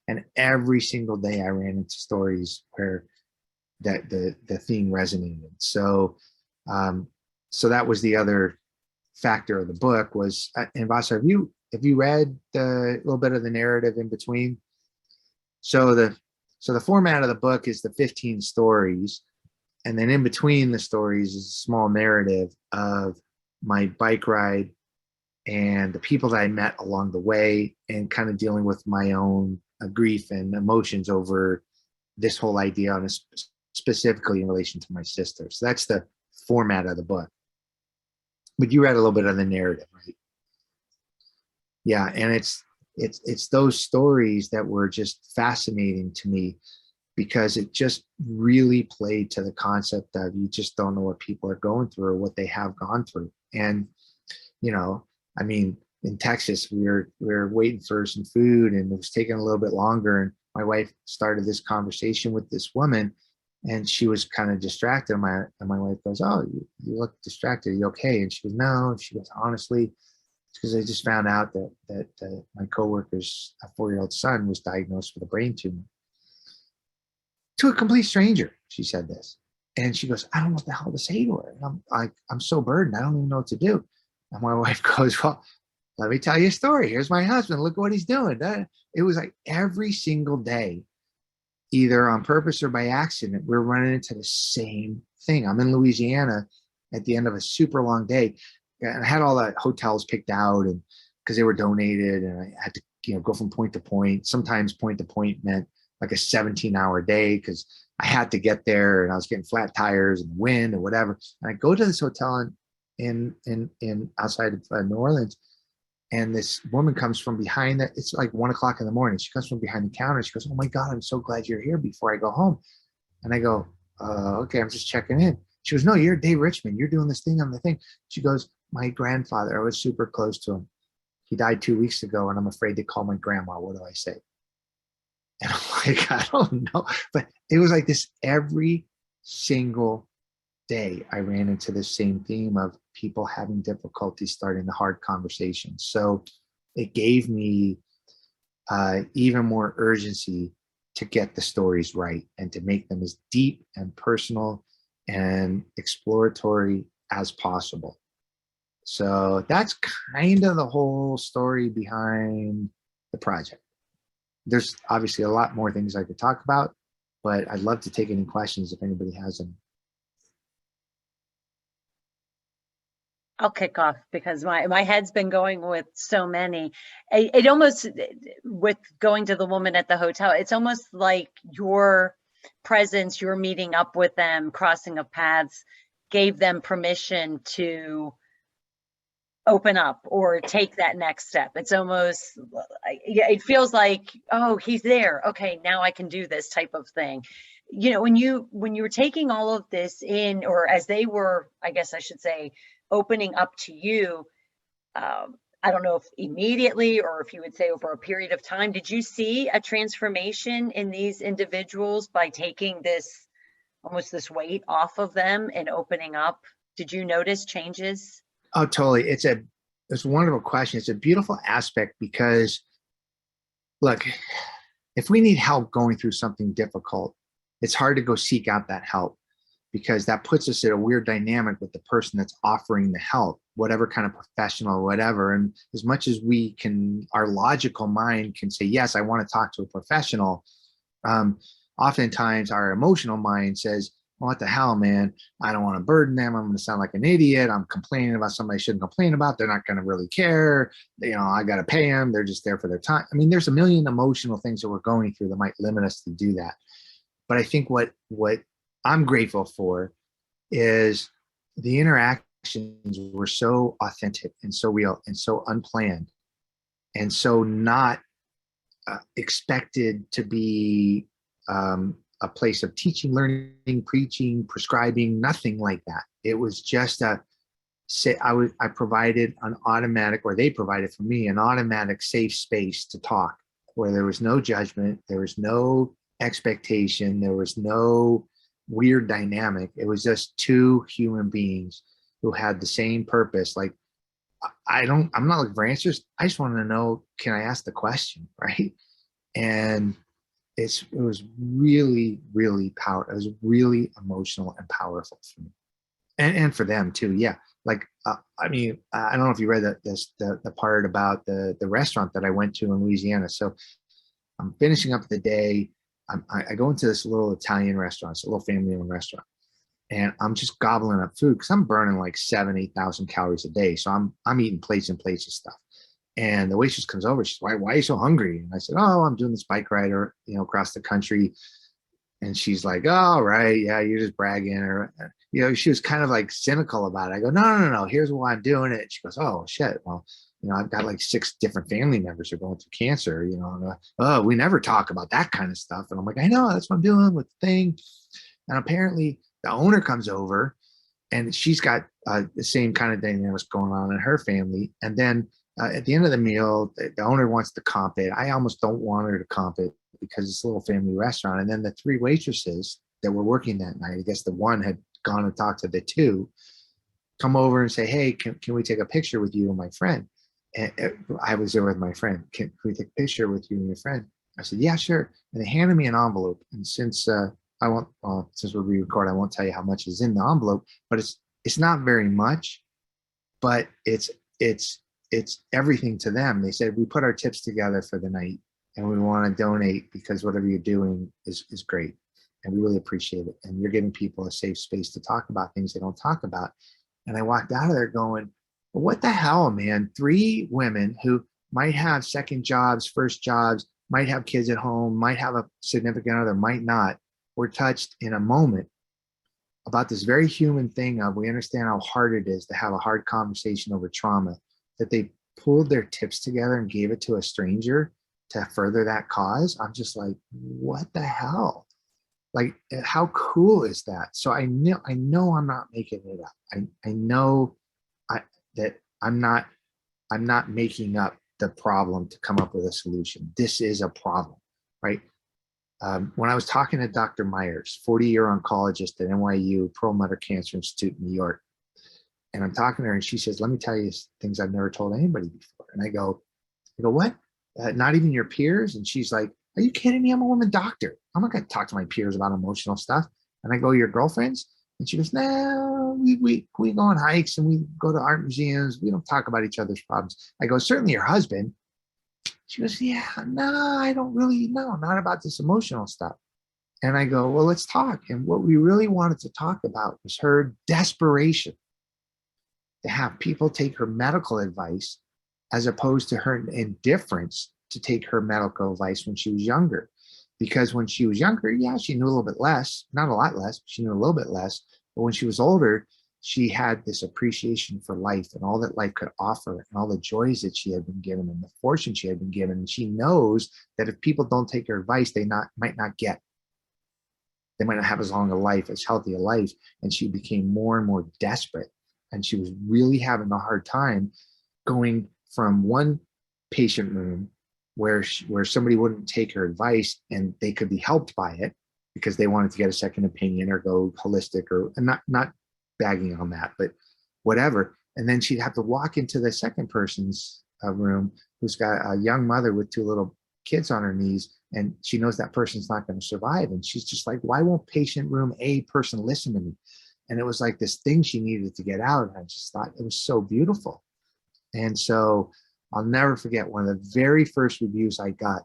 And every single day I ran into stories where that the theme resonated. So, so that was the other factor of the book was, and Vasa, have you read the little bit of the narrative in between? So the format of the book is the 15 stories, and then in between the stories is a small narrative of my bike ride and the people that I met along the way, and kind of dealing with my own grief and emotions over this whole idea, on specifically in relation to my sister. So that's the format of the book. But you read a little bit of the narrative, right? Yeah, and it's those stories that were just fascinating to me, because it just really played to the concept of, you just don't know what people are going through or what they have gone through. And, you know, I mean, in Texas, we were waiting for some food, and it was taking a little bit longer. And my wife started this conversation with this woman, and she was kind of distracted. And my wife goes, "Oh, you look distracted. Are you okay?" And she goes, "No." And she goes, "Honestly, it's because I just found out that my coworker's 4-year-old son was diagnosed with a brain tumor." To a complete stranger, she said this. And she goes, "I don't know what the hell to say to her. And I'm so burdened. I don't even know what to do." And my wife goes, "Well, let me tell you a story. Here's my husband. Look what he's doing." It was like every single day, either on purpose or by accident, we're running into the same thing. I'm in Louisiana at the end of a super long day, and I had all the hotels picked out, and because they were donated, and I had to, go from point to point. Sometimes point to point meant like a 17-hour day, because I had to get there, and I was getting flat tires and wind and whatever. And I go to this hotel in outside of New Orleans, and this woman comes from behind that. It's like 1 o'clock in the morning. She comes from behind the counter. She goes, "Oh my God, I'm so glad you're here before I go home." And I go, "Okay, I'm just checking in." She goes, "No, you're Dave Richman. You're doing this thing on the thing." She goes, "My grandfather, I was super close to him. He died 2 weeks ago, and I'm afraid to call my grandma. What do I say?" And I'm like, "I don't know." But it was like this every single day. I ran into the same theme of people having difficulty starting the hard conversations. So it gave me even more urgency to get the stories right, and to make them as deep and personal and exploratory as possible. So that's kind of the whole story behind the project. There's obviously a lot more things I could talk about, but I'd love to take any questions if anybody has them.
I'll kick off, because my head's been going with so many. It almost, with going to the woman at the hotel, it's almost like your presence, your meeting up with them, crossing of paths, gave them permission to open up or take that next step. It's almost, it feels like, oh, he's there. Okay, now I can do this type of thing. When you were taking all of this in, or as they were, I guess I should say, opening up to you, I don't know if immediately, or if you would say over a period of time, did you see a transformation in these individuals by taking this, almost this weight off of them and opening up? Did you notice changes?
Oh, totally. It's a wonderful question. It's a beautiful aspect, because look, if we need help going through something difficult, it's hard to go seek out that help, because that puts us in a weird dynamic with the person that's offering the help, whatever kind of professional or whatever. And as much as we can, our logical mind can say, yes, I want to talk to a professional. Oftentimes our emotional mind says, what the hell, man? I don't want to burden them. I'm going to sound like an idiot. I'm complaining about somebody I shouldn't complain about. They're not going to really care. I got to pay them. They're just there for their time. I mean, there's a million emotional things that we're going through that might limit us to do that. But I think what I'm grateful for is the interactions were so authentic and so real and so unplanned, and so not expected to be a place of teaching, learning, preaching, prescribing, nothing like that. It was just I provided an automatic, or they provided for me an automatic safe space to talk, where there was no judgment, there was no expectation, there was no weird dynamic. It was just two human beings who had the same purpose. Like, I'm not looking for answers. I just want to know, can I ask the question, right? And it was really, really powerful. It was really emotional and powerful for me, and for them too. Yeah, like, I mean, I don't know if you read the part about the restaurant that I went to in Louisiana. So I'm finishing up the day. I go into this little Italian restaurant. It's a little family-owned restaurant, and I'm just gobbling up food because I'm burning like 8,000 calories a day. So I'm eating plates and plates of stuff. And the waitress comes over. She's, why are you so hungry? And I said, oh, I'm doing this bike ride, or across the country. And she's like, oh, right, yeah, you're just bragging, or she was kind of like cynical about it. I go, no, here's why I'm doing it. She goes, oh shit, well, I've got like 6 different family members who are going through cancer. And, oh, we never talk about that kind of stuff. And I'm like, I know, that's what I'm doing with the thing. And apparently the owner comes over, and she's got the same kind of dynamics going on in her family. And then at the end of the meal, the owner wants to comp it. I almost don't want her to comp it because it's a little family restaurant. And then the 3 waitresses that were working that night, I guess the one had gone and talked to the 2, come over and say, hey, can we take a picture with you and my friend? And I was there with my friend. Can we take a picture with you and your friend? I said, yeah, sure. And they handed me an envelope. And since since we record, I won't tell you how much is in the envelope, but it's not very much, but it's everything to them. They said, we put our tips together for the night, and we want to donate because whatever you're doing is great, and we really appreciate it. And you're giving people a safe space to talk about things they don't talk about. And I walked out of there going, well, what the hell, man? 3 women who might have second jobs, first jobs, might have kids at home, might have a significant other, might not, were touched in a moment about this very human thing of, we understand how hard it is to have a hard conversation over trauma, that they pulled their tips together and gave it to a stranger to further that cause. I'm just like, what the hell? Like, how cool is that? So I know I'm not making it up. I know that I'm not making up the problem to come up with a solution. This is a problem, right? When I was talking to Dr. Myers, 40-year oncologist at NYU Perlmutter Cancer Institute in New York, and I'm talking to her, and she says, let me tell you things I've never told anybody before. And I go, what? Not even your peers? And she's like, are you kidding me? I'm a woman doctor. I'm not going to talk to my peers about emotional stuff. And I go, your girlfriends? And she goes, no, we go on hikes and we go to art museums. We don't talk about each other's problems. I go, certainly your husband. She goes, yeah, no, I don't really know, not about this emotional stuff. And I go, well, let's talk. And what we really wanted to talk about was her desperation to have people take her medical advice, as opposed to her indifference to take her medical advice when she was younger. Because when she was younger, yeah, she knew a little bit less, not a lot less, but she knew a little bit less. But when she was older, she had this appreciation for life and all that life could offer, and all the joys that she had been given and the fortune she had been given. And she knows that if people don't take her advice, they might not have as long a life, as healthy a life. And she became more and more desperate. And she was really having a hard time going from one patient room where somebody wouldn't take her advice and they could be helped by it because they wanted to get a second opinion or go holistic, or not bagging on that, but whatever. And then she'd have to walk into the second person's room who's got a young mother with 2 little kids on her knees, and she knows that person's not going to survive. And she's just like, why won't patient room A person listen to me? And it was like this thing she needed to get out. And I just thought it was so beautiful. And so I'll never forget, one of the very first reviews I got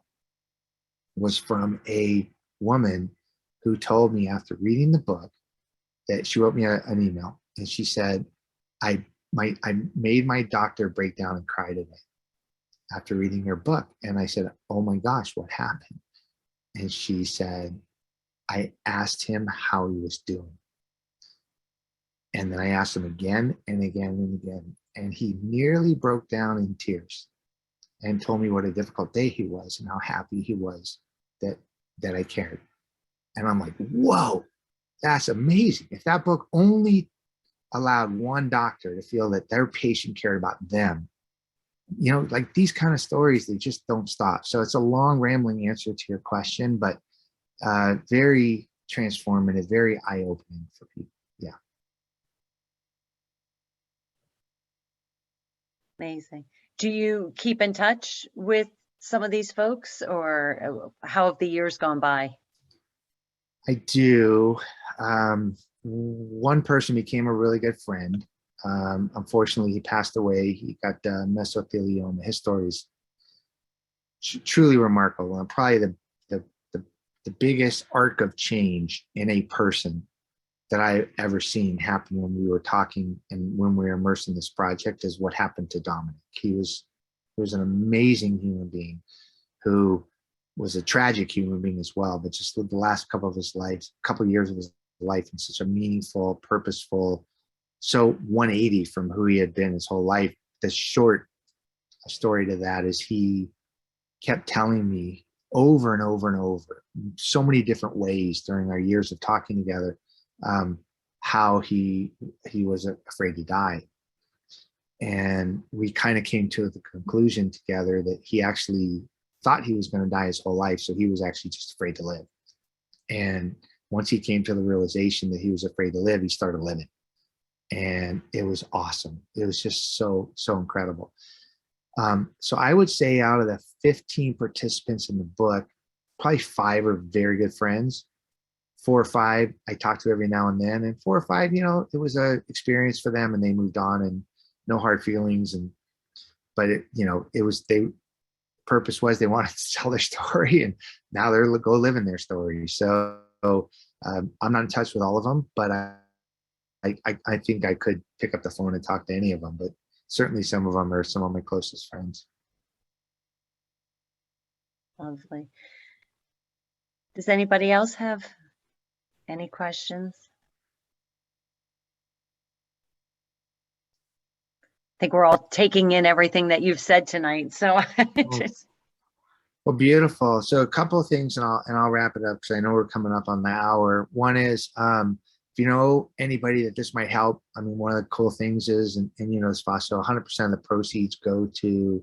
was from a woman who told me, after reading the book, that she wrote me an email, and she said, I made my doctor break down and cry today after reading your book. And I said, oh my gosh, what happened? And she said, I asked him how he was doing. And then I asked him again and again and again. And he nearly broke down in tears and told me what a difficult day he was and how happy he was that I cared. And I'm like, whoa, that's amazing. If that book only allowed one doctor to feel that their patient cared about them, like these kind of stories, they just don't stop. So it's a long, rambling answer to your question, but very transformative, very eye-opening for people. Yeah.
Amazing. Do you keep in touch with some of these folks, or how have the years gone by?
I do. One person became a really good friend. Unfortunately, he passed away. He got mesothelioma. His story is truly remarkable, and probably the biggest arc of change in a person that I've ever seen happen when we were talking and when we were immersed in this project is what happened to Dominic. He was an amazing human being who was a tragic human being as well, but just lived the last couple of years of his life in such a meaningful, purposeful, so 180 from who he had been his whole life. The short story to that is he kept telling me over and over and over, so many different ways during our years of talking together, how he was afraid to die. And we kind of came to the conclusion together that he actually thought he was going to die his whole life. So he was actually just afraid to live. And once he came to the realization that he was afraid to live, he started living. And it was awesome. It was just so incredible. So I would say out of the 15 participants in the book, probably 5 are very good friends. 4 or 5 I talk to every now and then, and 4 or 5, it was a experience for them and they moved on and no hard feelings. But purpose was they wanted to tell their story, and now they're go living their story. So I'm not in touch with all of them, but I think I could pick up the phone and talk to any of them, but certainly some of them are some of my closest friends.
Lovely. Does anybody else have any questions? I think we're all taking in everything that you've said tonight. So
Well, beautiful. So a couple of things, and I'll wrap it up because I know we're coming up on the hour. One is, if you know anybody that this might help, I mean, one of the cool things is, and this, Vaso, 100% of the proceeds go to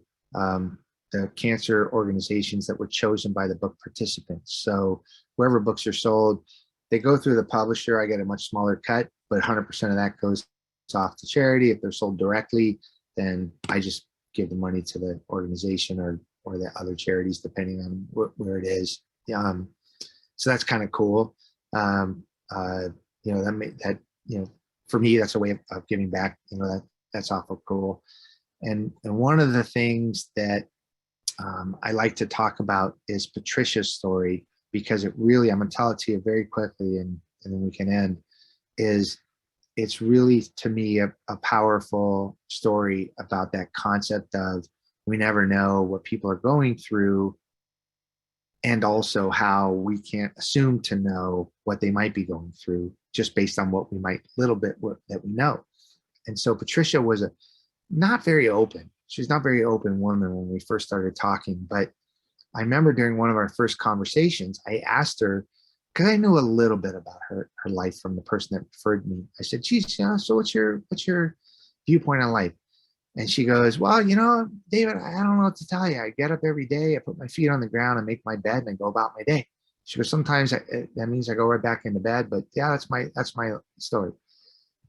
the cancer organizations that were chosen by the book participants. So wherever books are sold, they go through the publisher. I get a much smaller cut, but 100% of that goes off to charity. If they're sold directly, then I just give the money to the organization or the other charities, depending on where it is. So that's kind of cool. For me, that's a way of giving back. That's awful cool. And one of the things that I like to talk about is Patricia's story, because it really, I'm going to tell it to you very quickly, and then we can end. It's really, to me, a powerful story about that concept of we never know what people are going through, and also how we can't assume to know what they might be going through just based on what we might, little bit that we know. And so Patricia was she's not very open woman when we first started talking, but I remember during one of our first conversations, I asked her, because I knew a little bit about her life from the person that referred me. I said, geez, so what's your viewpoint on life? And she goes, well, David, I don't know what to tell you. I get up every day, I put my feet on the ground and make my bed and I go about my day. She goes, sometimes that means I go right back into bed, but yeah, that's my story.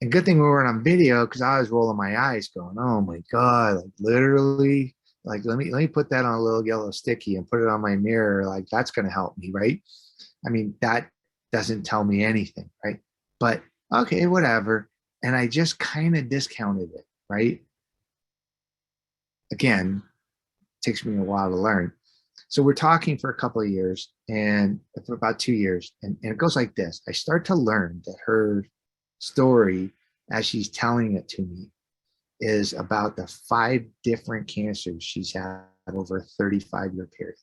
And good thing we weren't on video, because I was rolling my eyes going, oh my God, like literally, like let me put that on a little yellow sticky and put it on my mirror. Like that's going to help me, right? I mean, that doesn't tell me anything, right? But okay, whatever. And I just kind of discounted it, right? Again, it takes me a while to learn. So we're talking for a couple of years, and for about 2 years, and it goes like this. I start to learn that her story, as she's telling it to me, is about the 5 different cancers she's had over a 35-year period.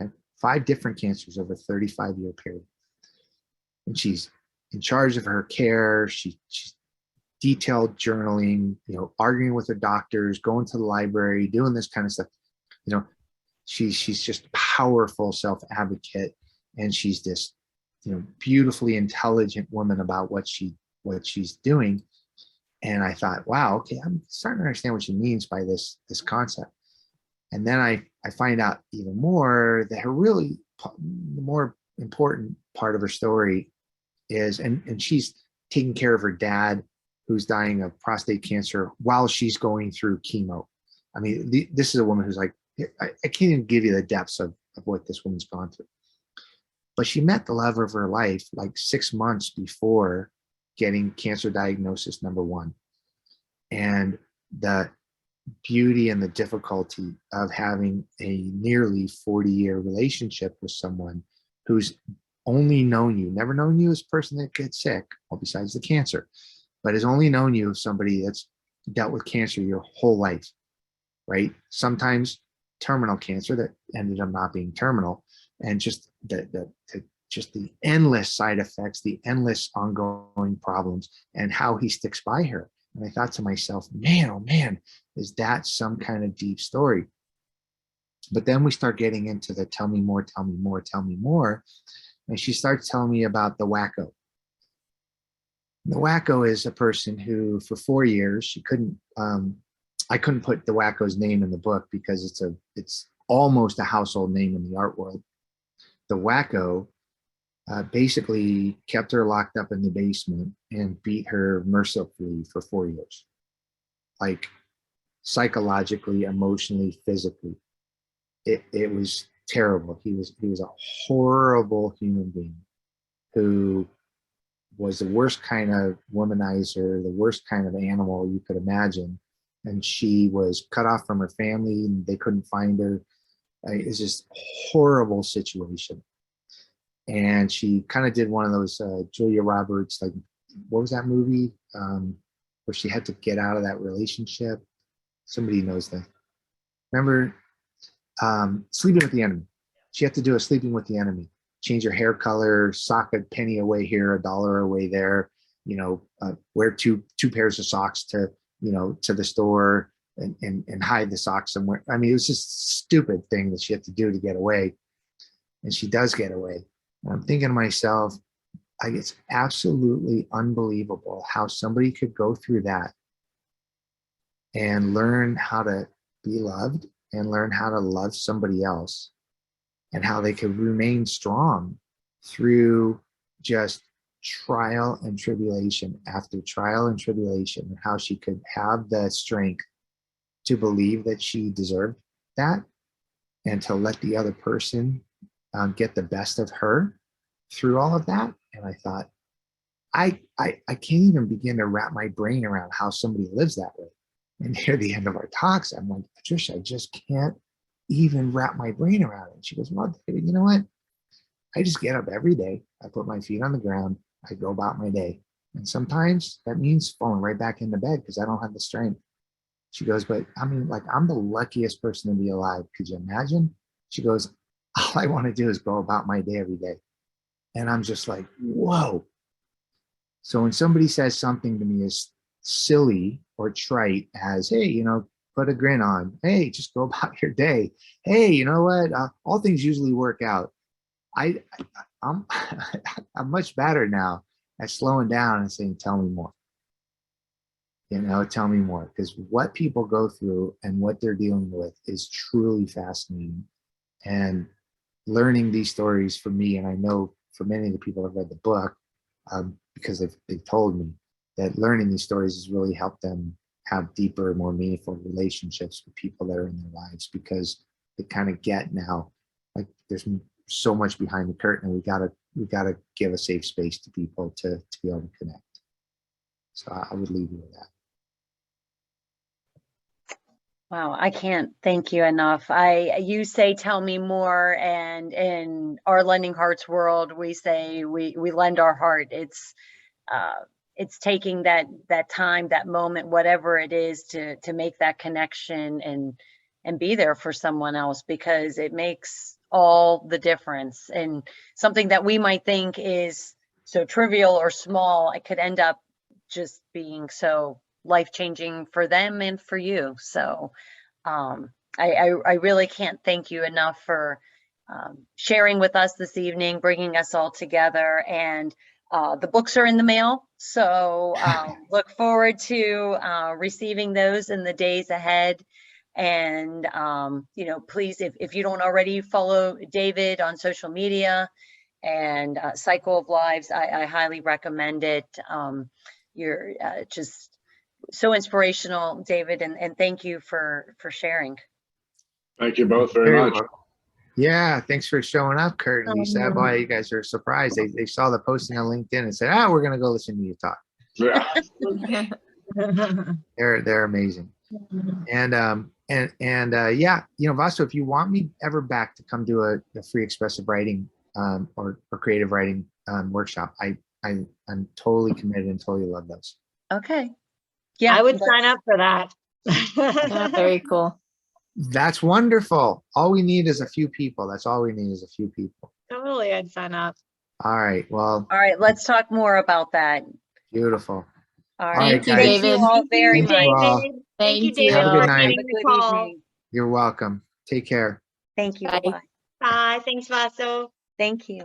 Okay? 5 different cancers over a 35-year period. And she's in charge of her care. She's detailed journaling, arguing with her doctors, going to the library, doing this kind of stuff. She's just a powerful self-advocate, and she's this, beautifully intelligent woman about what she's doing. And I thought, wow, okay, I'm starting to understand what she means by this concept. And then I find out even more that the more important part of her story is, and she's taking care of her dad, who's dying of prostate cancer while she's going through chemo. I mean, this is a woman who's like, I can't even give you the depths of what this woman's gone through. But she met the love of her life like 6 months before getting cancer diagnosis number 1. and the beauty and the difficulty of having a nearly 40-year relationship with someone who's only known you, never known you as a person that gets sick, well, besides the cancer, but has only known you as somebody that's dealt with cancer your whole life, right? Sometimes terminal cancer that ended up not being terminal, and just the endless side effects, the endless ongoing problems, and how he sticks by her. And I thought to myself, man, oh man, is that some kind of deep story? But then we start getting into the tell me more, tell me more, tell me more. And she starts telling me about the Wacko. The Wacko is a person who, for 4 years, she couldn't. I couldn't put the Wacko's name in the book because it's almost a household name in the art world. The Wacko basically kept her locked up in the basement and beat her mercifully for 4 years, like psychologically, emotionally, physically. It was terrible. He was a horrible human being who was the worst kind of womanizer, the worst kind of animal you could imagine. And she was cut off from her family and they couldn't find her. It's just a horrible situation. And she kind of did one of those Julia Roberts, like, what was that movie where she had to get out of that relationship? Somebody knows that. Remember Sleeping with the Enemy? She had to do a Sleeping with the Enemy. Change her hair color, sock a penny away here, $1 away there, wear two pairs of socks to the store and hide the socks somewhere. I mean, it was just a stupid thing that she had to do to get away. And she does get away. And I'm thinking to myself, it's absolutely unbelievable how somebody could go through that and learn how to be loved and learn how to love somebody else, and how they could remain strong through just trial and tribulation after trial and tribulation, and how she could have the strength to believe that she deserved that and to let the other person get the best of her through all of that. And I thought, I can't even begin to wrap my brain around how somebody lives that way. And near the end of our talks, I'm like, Patricia, I just can't even wrap my brain around it. And she goes, well, David, you know what? I just get up every day. I put my feet on the ground. I go about my day. And sometimes that means falling right back into bed because I don't have the strength. She goes, but I mean, like, I'm the luckiest person to be alive. Could you imagine? She goes, all I want to do is go about my day every day. And I'm just like, whoa. So when somebody says something to me as silly or trite as, hey, put a grin on. Hey, just go about your day. Hey, you know what? All things usually work out. I'm I'm much better now at slowing down and saying, tell me more. Tell me more. Because what people go through and what they're dealing with is truly fascinating. And learning these stories for me, and I know for many of the people that read the book, because they've told me that learning these stories has really helped them have deeper, more meaningful relationships with people that are in their lives, because they kind of get now, like, there's so much behind the curtain, and we gotta give a safe space to people to be able to connect. So I would leave you with that.
Wow, I can't thank you enough. You say, tell me more, and in our Lending Hearts world, we say we lend our heart. It's taking that time, that moment, whatever it is, to make that connection and be there for someone else, because it makes all the difference. And something that we might think is so trivial or small, it could end up just being so life-changing for them and for you. So I really can't thank you enough for sharing with us this evening, bringing us all together. And the books are in the mail, so look forward to receiving those in the days ahead. And please, if you don't already, follow David on social media and Cycle of Lives. I highly recommend it. You're just so inspirational, David, and thank you for sharing.
Thank you both very much.
Yeah, thanks for showing up, Kurt and Lisa. Boy, you guys are surprised. They saw the posting on LinkedIn and said, we're going to go listen to you talk.
Yeah.
They're amazing. And yeah, Vasto, if you want me ever back to come do a free expressive writing or creative writing workshop, I'm totally committed and totally love those.
Okay. Yeah,
I would sign up for that.
Yeah, very cool.
That's wonderful. All we need is a few people. That's all we need is a few people.
Totally, I'd sign up.
All right. Well,
All right, let's talk more about that.
beautiful.
All
right,
right.
Thank you,
guys.
Thank you
David.
all very
Thank you
much.
all.
David.
Thank
you,
you.
David,
Have a good
for
night.
Have
taking
a
the
good
call.
evening.
You're welcome. Take care.
Thank you.
Bye.
Bye-bye.
Bye. Thanks, Vaso.
Thank you.